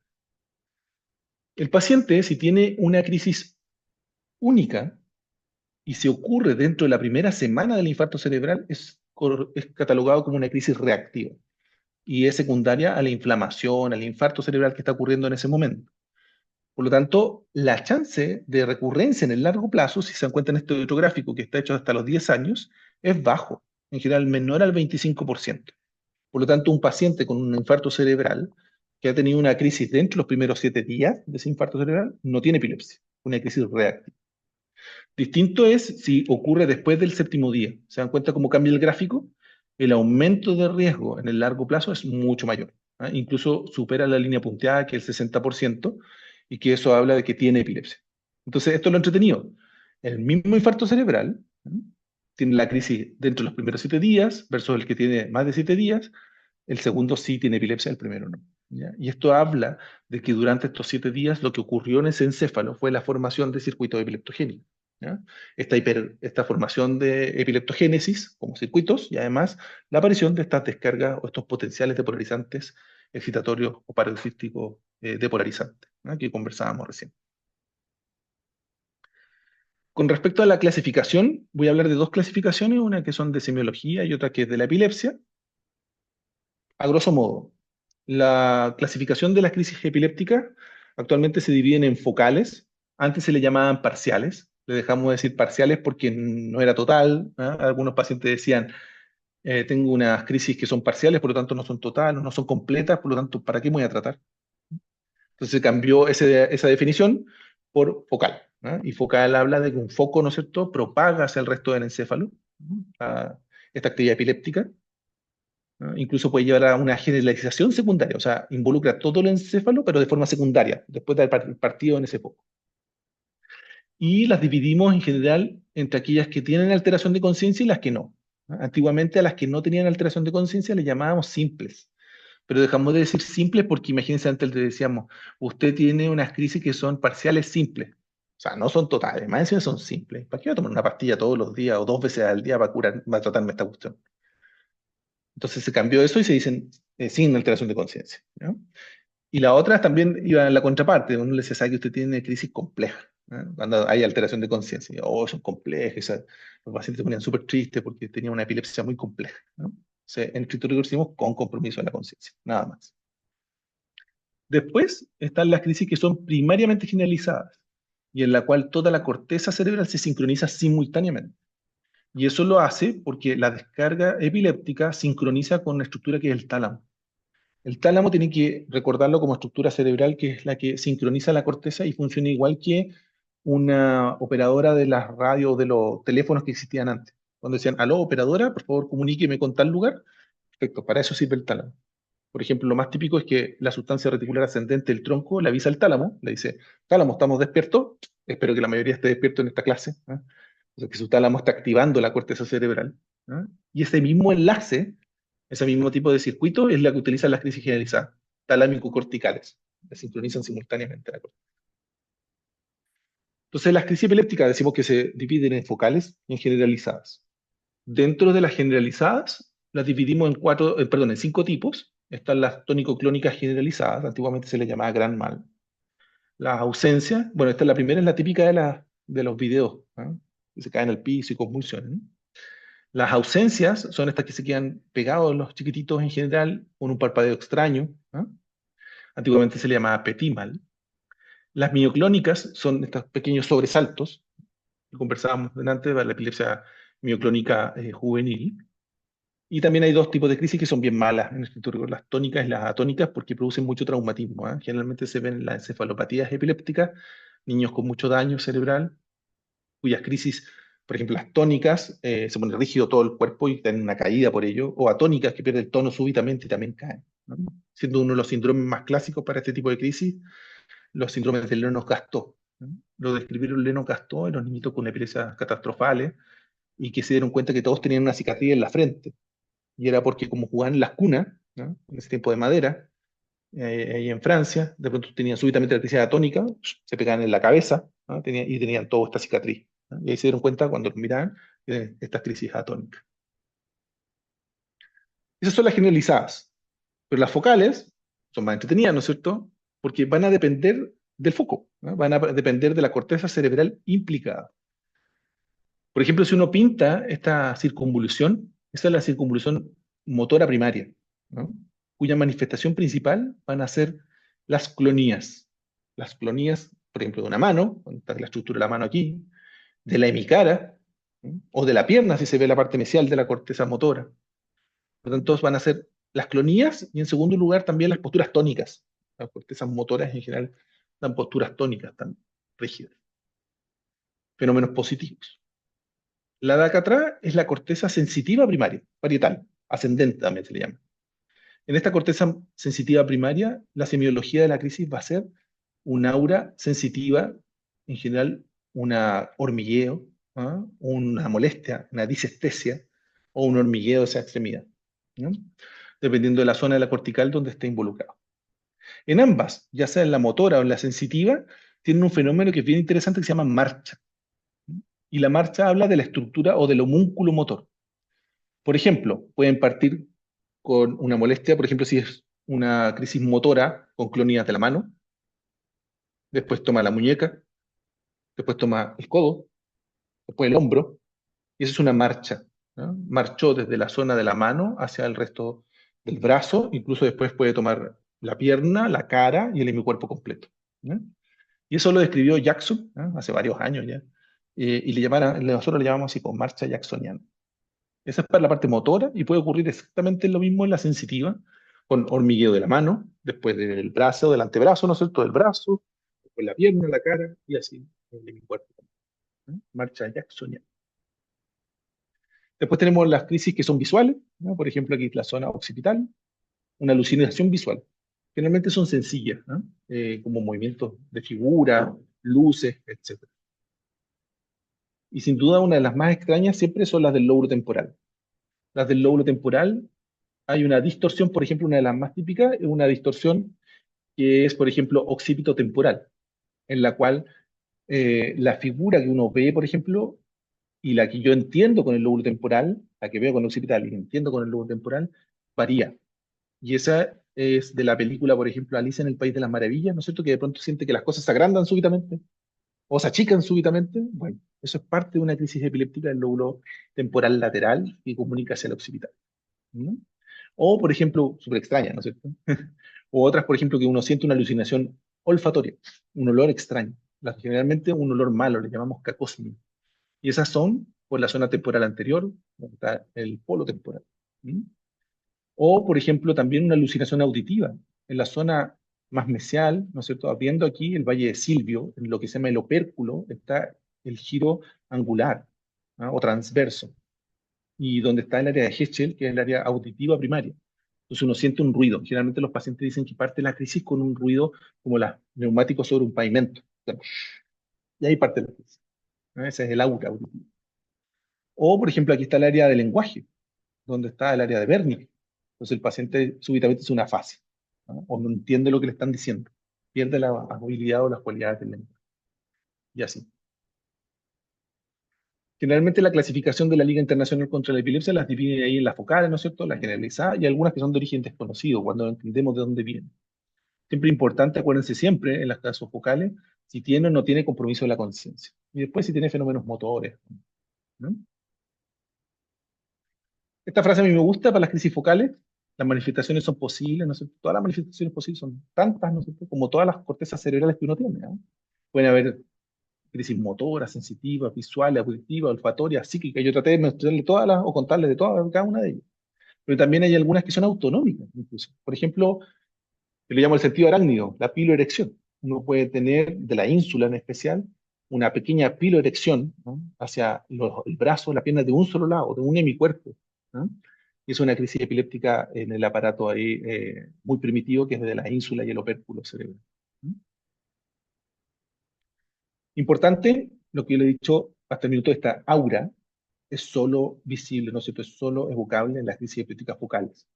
El paciente, si tiene una crisis única, y se ocurre dentro de la primera semana del infarto cerebral, es catalogado como una crisis reactiva y es secundaria a la inflamación, al infarto cerebral que está ocurriendo en ese momento. Por lo tanto, la chance de recurrencia en el largo plazo, si se dan cuenta en este otro gráfico que está hecho hasta los 10 años, es bajo, en general menor al 25%. Por lo tanto, un paciente con un infarto cerebral que ha tenido una crisis dentro de los primeros 7 días de ese infarto cerebral no tiene epilepsia, una crisis reactiva. Distinto es si ocurre después del séptimo día. ¿Se dan cuenta cómo cambia el gráfico? El aumento de riesgo en el largo plazo es mucho mayor. ¿Ah? Incluso supera la línea punteada, que es el 60%, y que eso habla de que tiene epilepsia. Entonces, esto es lo entretenido. El mismo infarto cerebral, ¿ah?, tiene la crisis dentro de los primeros 7 días versus el que tiene más de 7 días. El segundo sí tiene epilepsia, el primero no. ¿Ya? Y esto habla de que durante estos 7 días lo que ocurrió en ese encéfalo fue la formación de circuitos epileptogénicos. ¿Ya? Esta formación de epileptogénesis como circuitos y además la aparición de estas descargas o estos potenciales depolarizantes excitatorios o paroxísticos depolarizantes, ¿no?, que conversábamos recién. Con respecto a la clasificación, voy a hablar de dos clasificaciones, una que son de semiología y otra que es de la epilepsia. A grosso modo, la clasificación de las crisis epilépticas actualmente se dividen en focales. Antes se le llamaban parciales. Le dejamos de decir parciales porque no era total, ¿ah? Algunos pacientes decían, tengo unas crisis que son parciales, por lo tanto no son totales, no son completas, por lo tanto, ¿para qué me voy a tratar? Entonces se cambió esa definición por focal, ¿ah? Y focal habla de que un foco, ¿no es cierto?, propaga hacia el resto del encéfalo, ¿no?, esta actividad epiléptica, ¿no? Incluso puede llevar a una generalización secundaria, o sea, involucra todo el encéfalo, pero de forma secundaria, después de haber partido en ese foco. Y las dividimos en general entre aquellas que tienen alteración de conciencia y las que no. ¿No? Antiguamente a las que no tenían alteración de conciencia les llamábamos simples, pero dejamos de decir simples porque imagínense, antes le decíamos, usted tiene unas crisis que son parciales simples. O sea, no son totales, más encima son simples. ¿Para qué voy a tomar una pastilla todos los días o 2 veces al día para curar, para tratarme esta cuestión? Entonces se cambió eso y se dicen sin alteración de conciencia, ¿no? Y la otra también iba en la contraparte, uno le sabe que usted tiene crisis compleja, ¿no?, cuando hay alteración de conciencia. Oh, son complejas, los pacientes se ponían súper tristes porque tenían una epilepsia muy compleja, ¿no? O sea, en escritorio decimos con compromiso de la conciencia, nada más. Después están las crisis que son primariamente generalizadas y en la cual toda la corteza cerebral se sincroniza simultáneamente. Y eso lo hace porque la descarga epiléptica sincroniza con una estructura que es el tálamo. El tálamo tiene que recordarlo como estructura cerebral, que es la que sincroniza la corteza y funciona igual que una operadora de las radios, de los teléfonos que existían antes. Cuando decían, aló, operadora, por favor comuníqueme con tal lugar. Perfecto, para eso sirve el tálamo. Por ejemplo, lo más típico es que la sustancia reticular ascendente del tronco le avisa al tálamo, le dice, tálamo, ¿estamos despiertos? Espero que la mayoría esté despierto en esta clase, ¿ah? O sea, que su tálamo está activando la corteza cerebral, ¿ah? Y ese mismo enlace, ese mismo tipo de circuito es la que utilizan las crisis generalizadas, talámico-corticales, que sincronizan simultáneamente la corteza. Entonces, las crisis epilépticas decimos que se dividen en focales y en generalizadas. Dentro de las generalizadas, las dividimos en en 5 tipos. Están las tónico-clónicas generalizadas, antiguamente se les llamaba gran mal. Las ausencias, bueno, esta es la primera, es la típica de los videos, ¿ah?, que se caen al piso y convulsionan. Las ausencias son estas que se quedan pegados los chiquititos en general, con un parpadeo extraño, ¿ah? Antiguamente se le llamaba petit mal. Las mioclónicas son estos pequeños sobresaltos, que conversábamos delante de la epilepsia mioclónica juvenil. Y también hay dos tipos de crisis que son bien malas en el escritorio, las tónicas y las atónicas, porque producen mucho traumatismo, ¿ah? Generalmente se ven en las encefalopatías epilépticas, niños con mucho daño cerebral, cuyas crisis, por ejemplo, las tónicas, se pone rígido todo el cuerpo y tienen una caída por ello, o atónicas que pierden el tono súbitamente y también caen, ¿no? Siendo uno de los síndromes más clásicos para este tipo de crisis, los síndromes del Lennox-Gastaut, ¿no? Lo describieron Lennox-Gastaut en los niñitos con epilepsias catastrofales y que se dieron cuenta que todos tenían una cicatriz en la frente. Y era porque como jugaban en las cunas, ¿no?, en ese tiempo de madera, ahí en Francia, de pronto tenían súbitamente la crisis atónica, se pegaban en la cabeza, ¿no?, y tenían toda esta cicatriz, ¿no? Y ahí se dieron cuenta cuando los miraban de estas crisis atónicas. Esas son las generalizadas, pero las focales son más entretenidas, ¿no es cierto? Porque van a depender del foco, ¿no? Van a depender de la corteza cerebral implicada. Por ejemplo, si uno pinta esta circunvolución, esa es la circunvolución motora primaria, ¿no?, cuya manifestación principal van a ser las clonías. Las clonías, por ejemplo, de una mano, donde está la estructura de la mano aquí, de la hemicara, ¿no?, o de la pierna, si se ve la parte mesial de la corteza motora. Por lo tanto, van a ser las clonías y en segundo lugar también las posturas tónicas. Las cortezas motoras en general dan posturas tónicas tan rígidas, fenómenos positivos. La de acá atrás es la corteza sensitiva primaria, parietal, ascendente también se le llama. En esta corteza sensitiva primaria, la semiología de la crisis va a ser un aura sensitiva, en general una hormigueo, ¿ah? Una molestia, una disestesia o un hormigueo de esa extremidad, ¿no? Dependiendo de la zona de la cortical donde esté involucrado. En ambas, ya sea en la motora o en la sensitiva, tienen un fenómeno que es bien interesante que se llama marcha. ¿No? Y la marcha habla de la estructura o del homúnculo motor. Por ejemplo, pueden partir con una molestia, por ejemplo, si es una crisis motora con clonías de la mano, después toma la muñeca, después toma el codo, después el hombro, y eso es una marcha, ¿no? Marchó desde la zona de la mano hacia el resto del brazo, incluso después puede tomar la pierna, la cara y el hemicuerpo completo, ¿no? Y eso lo describió Jackson, ¿no? Hace varios años ya, y nosotros le llamamos así, con marcha jacksoniana. Esa es para la parte motora y puede ocurrir exactamente lo mismo en la sensitiva, con hormigueo de la mano, después del brazo, del antebrazo, ¿no es cierto? Del brazo, después la pierna, la cara y así en mi cuerpo, ¿no? Marcha jacksoniana. Después tenemos las crisis que son visuales, ¿no? Por ejemplo, aquí la zona occipital, una alucinación visual. Generalmente son sencillas, ¿no? Como movimientos de figura, luces, etc. Y sin duda una de las más extrañas siempre son las del lóbulo temporal. Las del lóbulo temporal hay una distorsión, por ejemplo, una de las más típicas es una distorsión que es, por ejemplo, occipito temporal, en la cual la figura que uno ve, por ejemplo, y la que yo entiendo con el lóbulo temporal, la que veo con el occipital y entiendo con el lóbulo temporal, varía. Y esa es de la película, por ejemplo, Alicia en el País de las Maravillas, ¿no es cierto? Que de pronto siente que las cosas se agrandan súbitamente o se achican súbitamente. Bueno, eso es parte de una crisis epiléptica del lóbulo temporal lateral que comunica hacia el occipital, ¿no? O, por ejemplo, súper extraña, ¿no es cierto? O otras, por ejemplo, que uno siente una alucinación olfatoria, un olor extraño. Generalmente un olor malo, le llamamos cacosmia. Y esas son por la zona temporal anterior, donde está el polo temporal. ¿Mm? O, por ejemplo, también una alucinación auditiva. En la zona más mesial, ¿no es cierto? Viendo aquí el Valle de Silvio, en lo que se llama el opérculo, está el giro angular, ¿ah? O transverso y donde está el área de Heschel, que es el área auditiva primaria. Entonces uno siente un ruido. Generalmente los pacientes dicen que parte la crisis con un ruido como los neumáticos sobre un pavimento. Y ahí parte la crisis, ¿no? Ese es el aura auditiva. O, por ejemplo, aquí está el área del lenguaje, donde está el área de Wernicke. Entonces el paciente súbitamente es una fase, ¿no? O no entiende lo que le están diciendo. Pierde la habilidad o las cualidades del lenguaje. Y así. Generalmente la clasificación de la Liga Internacional contra la Epilepsia las divide ahí en las focales, ¿no es cierto? Las generalizadas y algunas que son de origen desconocido, cuando no entendemos de dónde vienen. Siempre importante, acuérdense siempre en las casos focales, si tiene o no tiene compromiso de la conciencia. Y después si tiene fenómenos motores, ¿no? Esta frase a mí me gusta para las crisis focales. Las manifestaciones son posibles, ¿no es cierto? Todas las manifestaciones posibles son tantas, ¿no es cierto? Como todas las cortezas cerebrales que uno tiene, ¿no? Pueden haber crisis motoras, sensitivas, visuales, auditivas, olfatorias, psíquicas. Yo traté de mostrarle todas las, o contarles de todas, cada una de ellas. Pero también hay algunas que son autonómicas, incluso. Por ejemplo, que le llamo el sentido arácnido, la piloerección. Uno puede tener, de la ínsula en especial, una pequeña piloerección, ¿no? Hacia el brazo, la pierna de un solo lado, de un hemicuerpo, ¿no? Y es una crisis epiléptica en el aparato ahí muy primitivo, que es de la ínsula y el opérculo cerebral, ¿no? Importante, lo que yo le he dicho hasta el minuto, esta aura es solo visible, ¿no es cierto? Es solo evocable en las crisis epilépticas focales,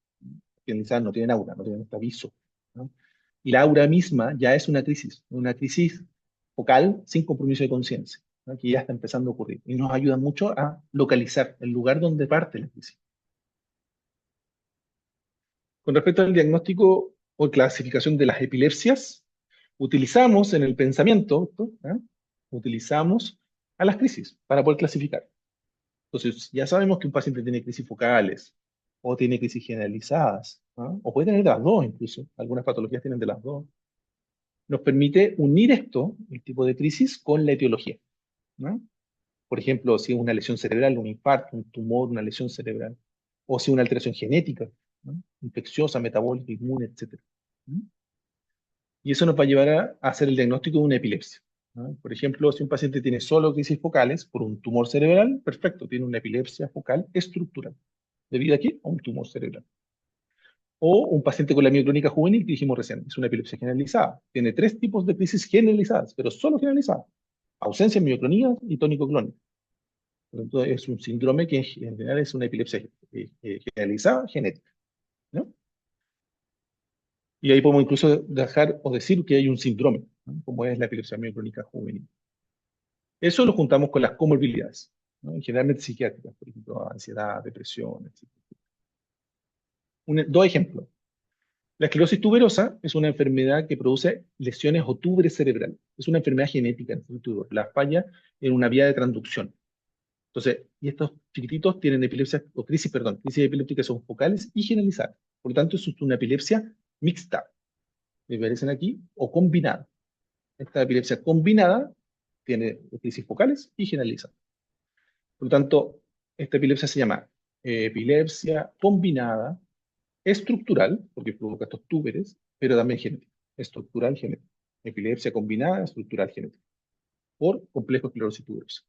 que quizás no tienen aura, no tienen este aviso, ¿no? Y la aura misma ya es una crisis focal sin compromiso de conciencia, ¿no? Que ya está empezando a ocurrir y nos ayuda mucho a localizar el lugar donde parte la crisis. Con respecto al diagnóstico o clasificación de las epilepsias, utilizamos en el pensamiento, ¿no? Utilizamos a las crisis para poder clasificar. Entonces, ya sabemos que un paciente tiene crisis focales o tiene crisis generalizadas, ¿no? O puede tener las dos incluso. Algunas patologías tienen de las dos. Nos permite unir esto, el tipo de crisis, con la etiología, ¿no? Por ejemplo, si es una lesión cerebral, un infarto, un tumor, una lesión cerebral, o si es una alteración genética, ¿no? Infecciosa, metabólica, inmune, etcétera. ¿Mm? Y eso nos va a llevar a hacer el diagnóstico de una epilepsia, ¿no? Por ejemplo, si un paciente tiene solo crisis focales por un tumor cerebral, perfecto, tiene una epilepsia focal estructural. ¿Debido a qué? A un tumor cerebral. O un paciente con la mioclónica juvenil, que dijimos recién, es una epilepsia generalizada. Tiene tres tipos de crisis generalizadas, pero solo generalizadas. Ausencia de mioclonía y tónico clónico. Entonces, es un síndrome que en general es una epilepsia generalizada genética, ¿no? Y ahí podemos incluso dejar o decir que hay un síndrome, ¿no? Como es la epilepsia mioclónica juvenil. Eso lo juntamos con las comorbilidades, ¿no? Generalmente psiquiátricas, por ejemplo, ansiedad, depresión, etc. Dos ejemplos. La esclerosis tuberosa es una enfermedad que produce lesiones o túberes cerebrales. Es una enfermedad genética en el futuro. La falla en una vía de transducción. Entonces, y estos chiquititos tienen epilepsia, o crisis, perdón, crisis epilépticas son focales y generalizadas. Por lo tanto, es una epilepsia mixta, me parecen aquí, o combinada. Esta epilepsia combinada tiene crisis focales y generalizadas. Por lo tanto, esta epilepsia se llama epilepsia combinada estructural, porque provoca estos túberes, pero también genética. Estructural genética. Epilepsia combinada estructural genética. Por complejo esclerosis tuberosa.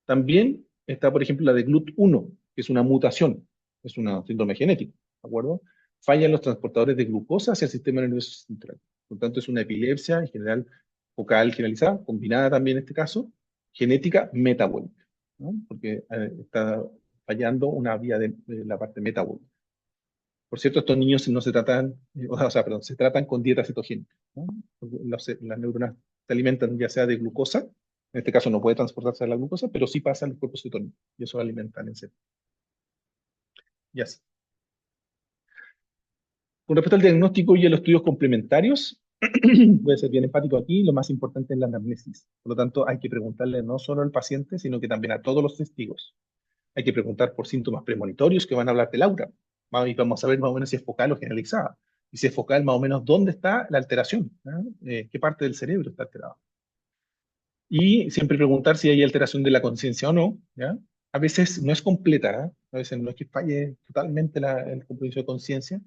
También está, por ejemplo, la de GLUT1, que es una mutación, es un síndrome genético, ¿de acuerdo? Fallan los transportadores de glucosa hacia el sistema nervioso central. Por lo tanto, es una epilepsia en general focal generalizada, combinada también en este caso, genética metabólica, ¿no? Porque está fallando una vía de la parte metabólica. Por cierto, estos niños no se tratan, o sea, perdón, se tratan con dieta cetogénica, ¿no? Las neuronas se alimentan ya sea de glucosa, en este caso no puede transportarse a la glucosa, pero sí pasa al cuerpo cetónico, y eso lo alimentan en serio. Ya sí. Con respecto al diagnóstico y a los estudios complementarios, voy a ser bien empático aquí, lo más importante es la anamnesis. Por lo tanto, hay que preguntarle no solo al paciente, sino que también a todos los testigos. Hay que preguntar por síntomas premonitorios que van a hablar del aura. Y vamos a ver más o menos si es focal o generalizada. Y si es focal, más o menos dónde está la alteración, ¿no? ¿Qué parte del cerebro está alterada? Y siempre preguntar si hay alteración de la conciencia o no, ¿ya? A veces no es completa, ¿eh? A veces no es que falle totalmente el compromiso de conciencia,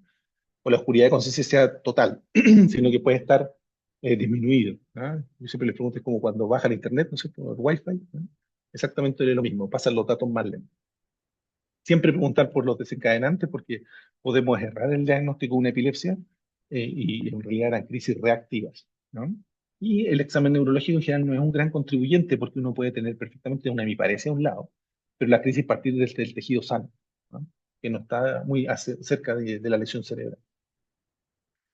o la oscuridad de conciencia sea total, sino que puede estar disminuido, ¿ah? Yo siempre les pregunto, es como cuando baja el internet, ¿no es cierto? El wifi, ¿no? Exactamente lo mismo, pasan los datos más lentos. Siempre preguntar por los desencadenantes, porque podemos errar el diagnóstico de una epilepsia y en realidad eran crisis reactivas, ¿no? Y el examen neurológico en general no es un gran contribuyente porque uno puede tener perfectamente una hemiparesia a un lado, pero la crisis partir del tejido sano, ¿no? Que no está muy cerca de la lesión cerebral.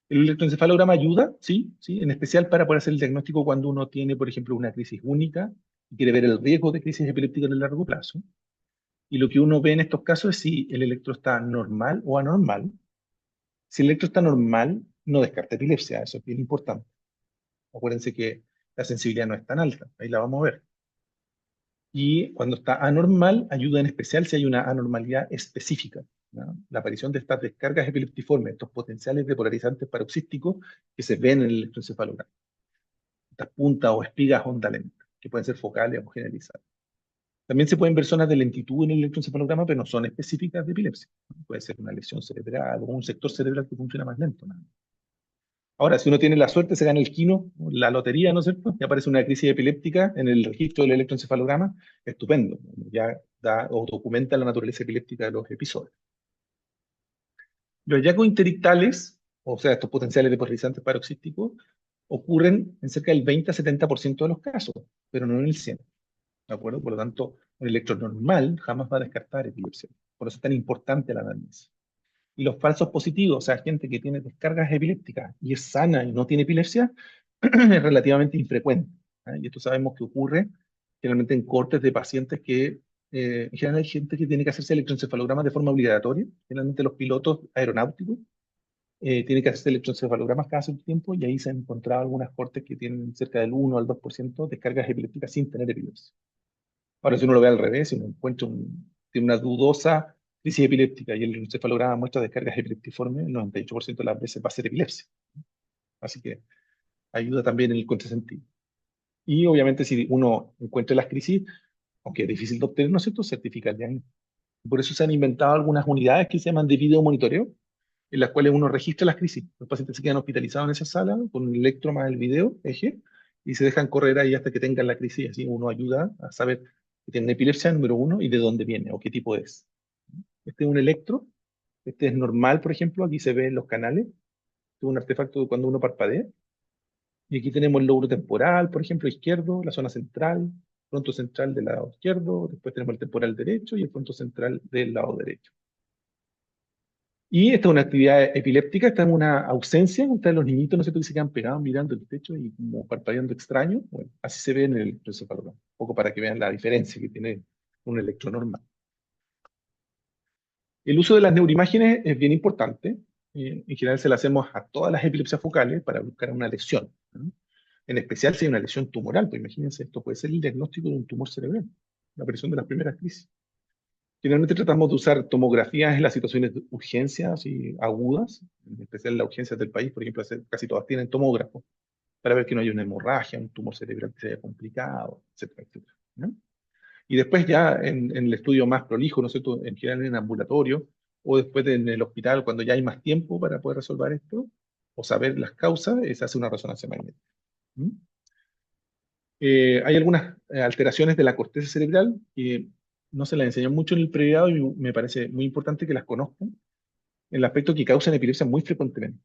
El electroencefalograma ayuda, sí, sí, en especial para poder hacer el diagnóstico cuando uno tiene, por ejemplo, una crisis única y quiere ver el riesgo de crisis epiléptica en el largo plazo. Y lo que uno ve en estos casos es si el electro está normal o anormal. Si el electro está normal, no descarta epilepsia, eso es bien importante. Acuérdense que la sensibilidad no es tan alta, ahí la vamos a ver. Y cuando está anormal, ayuda en especial si hay una anormalidad específica, ¿no? La aparición de estas descargas epileptiformes, estos potenciales depolarizantes paroxísticos que se ven en el electroencefalograma. Estas puntas o espigas onda lenta, que pueden ser focales o generalizadas. También se pueden ver zonas de lentitud en el electroencefalograma, pero no son específicas de epilepsia. Puede ser una lesión cerebral o un sector cerebral que funciona más lento, ¿no? Ahora, si uno tiene la suerte, se gana el quino, la lotería, ¿no es cierto? Y aparece una crisis epiléptica en el registro del electroencefalograma, estupendo. Ya da o documenta la naturaleza epiléptica de los episodios. Los hallazgos interictales, o sea, estos potenciales depolarizantes paroxísticos, ocurren en cerca del 20 a 70% de los casos, pero no en el 100%. ¿De acuerdo? Por lo tanto, un electro normal jamás va a descartar epilepsia. Por eso es tan importante la análisis. Y los falsos positivos, o sea, gente que tiene descargas epilépticas y es sana y no tiene epilepsia, es relativamente infrecuente. ¿Ah? Y esto sabemos que ocurre generalmente en cortes de pacientes que, en general hay gente que tiene que hacerse electroencefalogramas de forma obligatoria, generalmente los pilotos aeronáuticos tienen que hacerse electroencefalogramas cada cierto tiempo y ahí se han encontrado algunas cortes que tienen cerca del 1 al 2% de descargas epilépticas sin tener epilepsia. Ahora, si uno lo ve al revés, si uno encuentra tiene una dudosa crisis epiléptica y el encefalograma muestra descargas epileptiformes, el 98% de las veces va a ser epilepsia. Así que ayuda también en el contrasentido. Y obviamente si uno encuentra las crisis, aunque es difícil de obtener, ¿no es cierto?, certifica el diagnóstico. Por eso se han inventado algunas unidades que se llaman de video monitoreo, en las cuales uno registra las crisis. Los pacientes se quedan hospitalizados en esa sala con un electro más el video, eje, y se dejan correr ahí hasta que tengan la crisis. Así uno ayuda a saber que tienen epilepsia, número uno, y de dónde viene o qué tipo es. Este es un electro, este es normal, por ejemplo, aquí se ven los canales, este es un artefacto de cuando uno parpadea, y aquí tenemos el lóbulo temporal, por ejemplo, izquierdo, la zona central, fronto central del lado izquierdo, después tenemos el temporal derecho y el fronto central del lado derecho. Y esta es una actividad epiléptica, esta es una ausencia, están los niñitos, ¿no es cierto?, que se quedan pegados mirando el techo y como parpadeando extraño. Bueno, así se ve en el electroencefalograma, un poco para que vean la diferencia que tiene un electro normal. El uso de las neuroimágenes es bien importante. En general se lo hacemos a todas las epilepsias focales para buscar una lesión, ¿no? En especial si hay una lesión tumoral, pues imagínense, esto puede ser el diagnóstico de un tumor cerebral, la aparición de las primeras crisis. Generalmente tratamos de usar tomografías en las situaciones de urgencias y agudas, en especial las urgencias del país, por ejemplo, casi todas tienen tomógrafo, para ver que no hay una hemorragia, un tumor cerebral que se haya complicado, etcétera, etcétera, ¿no? Y después ya en el estudio más prolijo, ¿no es cierto?, en general en ambulatorio, o después en el hospital, cuando ya hay más tiempo para poder resolver esto, o saber las causas, se hace una resonancia magnética. ¿Mm? Hay algunas alteraciones de la corteza cerebral que no se las enseñó mucho en el pregrado y me parece muy importante que las conozcan, en el aspecto que causan epilepsia muy frecuentemente.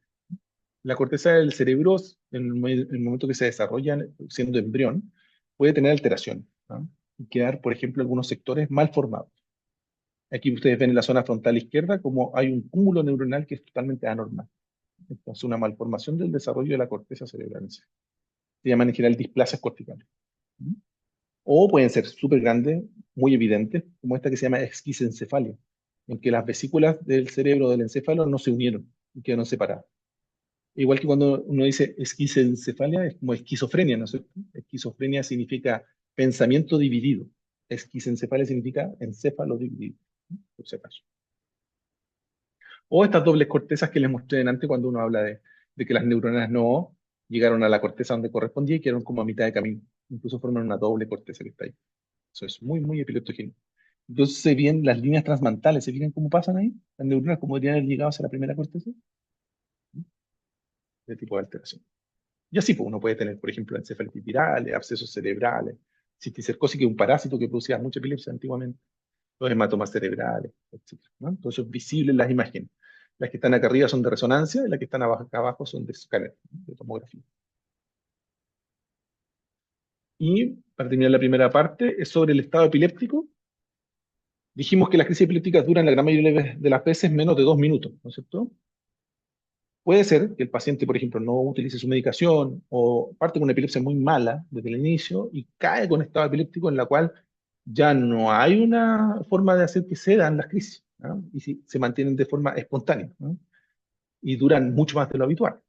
La corteza del cerebro, en el momento que se desarrolla siendo embrión, puede tener alteraciones, ¿no? Y quedar, por ejemplo, algunos sectores mal formados. Aquí ustedes ven en la zona frontal izquierda como hay un cúmulo neuronal que es totalmente anormal. Entonces, una malformación del desarrollo de la corteza cerebral. Se llaman en general displasias corticales. ¿Mm? O pueden ser súper grandes, muy evidentes, como esta que se llama esquisencefalia, en que las vesículas del cerebro del encéfalo no se unieron y quedaron separadas. Igual que cuando uno dice esquisencefalia, es como esquizofrenia, ¿no es cierto? Esquizofrenia significa pensamiento dividido. Esquisencefalia significa encéfalo dividido, ¿no? Por si acaso. O estas dobles cortezas que les mostré antes cuando uno habla de que las neuronas no llegaron a la corteza donde correspondía y quedaron como a mitad de camino. Incluso forman una doble corteza que está ahí. Eso es muy, muy epileptogénico. Entonces se ven las líneas transmantales, ¿se fijan cómo pasan ahí? Las neuronas como deberían haber llegado hacia la primera corteza, de tipo de alteración. Y así, pues, uno puede tener, por ejemplo, encefalitis virales, abscesos cerebrales, cisticercosis, que es un parásito que producía mucha epilepsia antiguamente, los hematomas cerebrales, etc., ¿no? Todo eso es visible en las imágenes. Las que están acá arriba son de resonancia y las que están abajo, acá abajo son de escáner, ¿no?, de tomografía. Y para terminar la primera parte, es sobre el estado epiléptico. Dijimos que las crisis epilépticas duran la gran mayoría de las veces menos de 2 minutos, ¿no es cierto? Puede ser que el paciente, por ejemplo, no utilice su medicación o parte con una epilepsia muy mala desde el inicio y cae con estado epiléptico en la cual ya no hay una forma de hacer que cedan las crisis, ¿no? Y si, se mantienen de forma espontánea, ¿no? Y duran mucho más de lo habitual.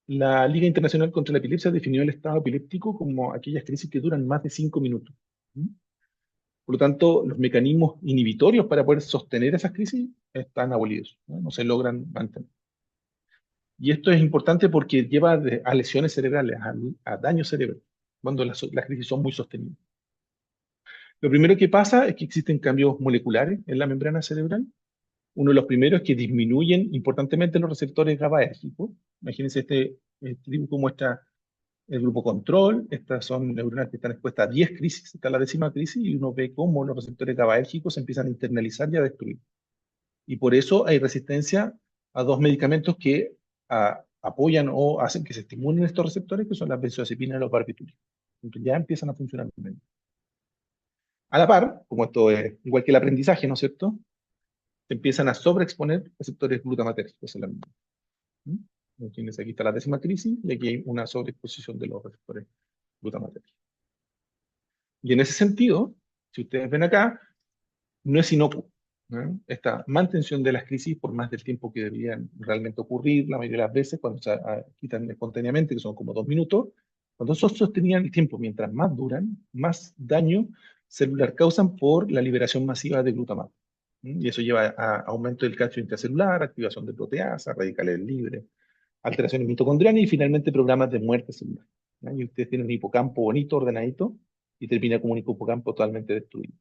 La Liga Internacional contra la Epilepsia definió el estado epiléptico como aquellas crisis que duran más de 5 minutos. ¿Mm? Por lo tanto, los mecanismos inhibitorios para poder sostener esas crisis están abolidos, ¿no? No se logran mantener. Y esto es importante porque lleva a lesiones cerebrales, a daño cerebral, cuando las crisis son muy sostenidas. Lo primero que pasa es que existen cambios moleculares en la membrana cerebral. Uno de los primeros es que disminuyen importantemente los receptores GABAérgicos. Imagínense este dibujo muestra el grupo control. Estas son neuronas que están expuestas a 10 crisis, está la 10ª crisis, y uno ve cómo los receptores GABAérgicos se empiezan a internalizar y a destruir. Y por eso hay resistencia a dos medicamentos que apoyan o hacen que se estimulen estos receptores, que son las benzodiazepinas y los barbitúricos. Entonces ya empiezan a funcionar bien. A la par, como esto es igual que el aprendizaje, ¿no es cierto?, se empiezan a sobreexponer receptores glutamatérgicos en la membrana. ¿Mm? Entonces aquí está la 10ª crisis y aquí hay una sobreexposición de los receptores glutamatérgicos. Y en ese sentido, si ustedes ven acá, no es inocuo, ¿no? Esta mantención de las crisis por más del tiempo que deberían realmente ocurrir, la mayoría de las veces, cuando se quitan espontáneamente, que son como 2 minutos, cuando esos sostenían el tiempo, mientras más duran, más daño celular causan por la liberación masiva de glutamato. Y eso lleva a aumento del calcio intracelular, activación de proteasas, radicales libres, alteraciones mitocondriales y finalmente programas de muerte celular, ¿no? Y ustedes tienen un hipocampo bonito, ordenadito, y termina como un hipocampo totalmente destruido.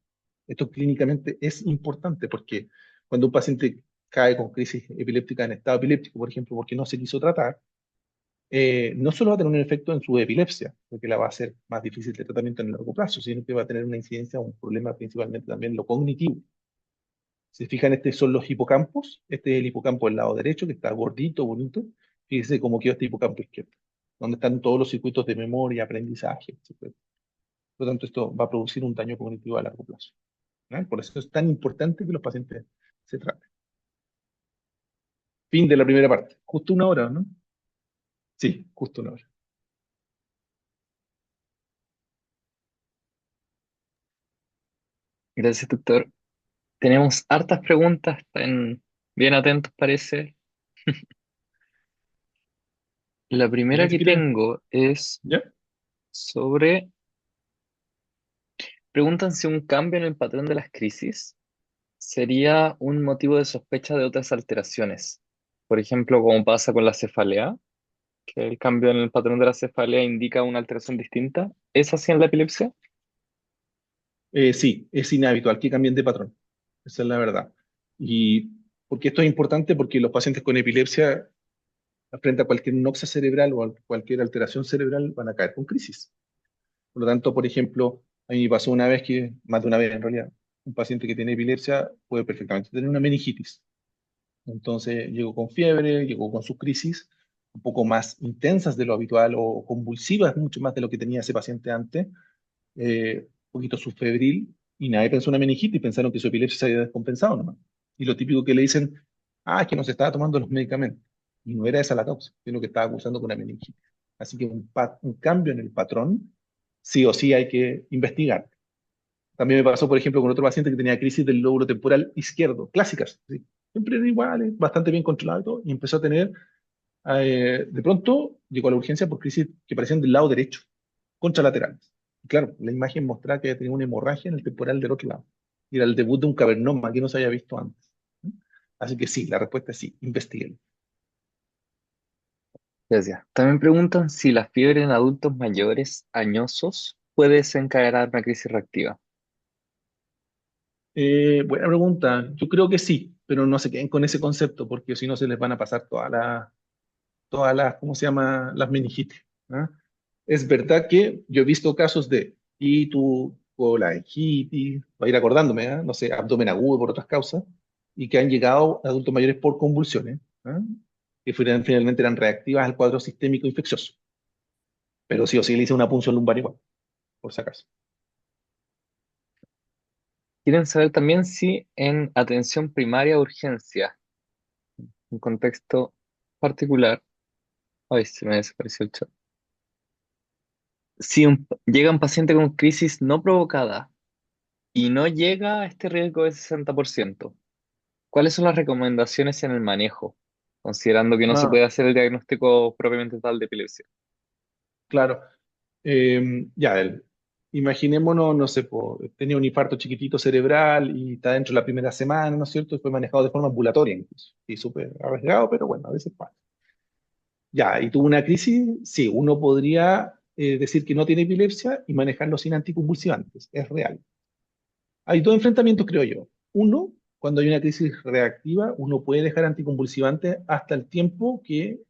Esto clínicamente es importante porque cuando un paciente cae con crisis epiléptica en estado epiléptico, por ejemplo, porque no se quiso tratar, no solo va a tener un efecto en su epilepsia, porque la va a hacer más difícil de tratamiento en el largo plazo, sino que va a tener una incidencia, un problema principalmente también en lo cognitivo. Si se fijan, estos son los hipocampos. Este es el hipocampo del lado derecho, que está gordito, bonito. Fíjense cómo quedó este hipocampo izquierdo, donde están todos los circuitos de memoria, aprendizaje, etc. Por lo tanto, esto va a producir un daño cognitivo a largo plazo. ¿No? Por eso es tan importante que los pacientes se traten. Fin de la primera parte. Justo una hora, ¿no? Sí, justo una hora. Gracias, doctor. Tenemos hartas preguntas, están bien atentos, parece. La primera Bien, si que quieren, tengo es ¿ya? sobre, preguntan si un cambio en el patrón de las crisis sería un motivo de sospecha de otras alteraciones. Por ejemplo, como pasa con la cefalea, que el cambio en el patrón de la cefalea indica una alteración distinta. ¿Es así en la epilepsia? Sí, es inhabitual que cambien de patrón. Esa es la verdad. Y porque esto es importante porque los pacientes con epilepsia, frente a cualquier noxia cerebral o a cualquier alteración cerebral, van a caer con crisis. Por lo tanto, por ejemplo, a mí me pasó una vez que, más de una vez en realidad, un paciente que tiene epilepsia puede perfectamente tener una meningitis. Entonces llegó con fiebre, llegó con sus crisis un poco más intensas de lo habitual o convulsivas, mucho más de lo que tenía ese paciente antes, un poquito subfebril, y nadie pensó en una meningitis, pensaron que su epilepsia se había descompensado nomás. Y lo típico que le dicen, ah, es que no se estaba tomando los medicamentos. Y no era esa la causa, sino que estaba acusando con una meningitis. Así que un cambio en el patrón, sí o sí hay que investigar. También me pasó, por ejemplo, con otro paciente que tenía crisis del lóbulo temporal izquierdo, clásicas, ¿sí? Siempre era igual, bastante bien controlado y todo, y empezó a tener, de pronto, llegó a la urgencia por crisis que parecían del lado derecho, contralaterales. Y claro, la imagen mostraba que tenía una hemorragia en el temporal del otro lado. Y era el debut de un cavernoma que no se había visto antes. ¿Sí? Así que sí, la respuesta es sí, investiguen. Gracias. También preguntan si la fiebre en adultos mayores añosos puede desencadenar una crisis reactiva. Buena pregunta. Yo creo que sí, pero no se queden con ese concepto, porque si no se les van a pasar todas las, ¿cómo se llama? Las meningitis. ¿Ah? Es verdad que yo he visto casos de itu, colangitis, va a ir acordándome, ¿ah? No sé, abdomen agudo por otras causas, y que han llegado a adultos mayores por convulsiones, ¿ah? Que finalmente eran reactivas al cuadro sistémico infeccioso. Pero sí o sí le hice una punción lumbar igual, por si acaso. Quieren saber también si en atención primaria o urgencia, un contexto particular, ay, se me desapareció el chat. Si llega un paciente con crisis no provocada y no llega a este riesgo de 60%, ¿cuáles son las recomendaciones en el manejo, considerando que no se Ah, puede hacer el diagnóstico propiamente tal de epilepsia? claro. Ya, imaginémonos, no sé, tenía un infarto chiquitito cerebral y está dentro de la primera semana, ¿no es cierto? Fue manejado de forma ambulatoria incluso. Y súper arriesgado, pero bueno, a veces pasa. Ya, y tuvo una crisis, sí, uno podría decir que no tiene epilepsia y manejarlo sin anticonvulsivantes, es real. Hay dos enfrentamientos, creo yo. Uno, cuando hay una crisis reactiva, uno puede dejar anticonvulsivantes hasta el tiempo que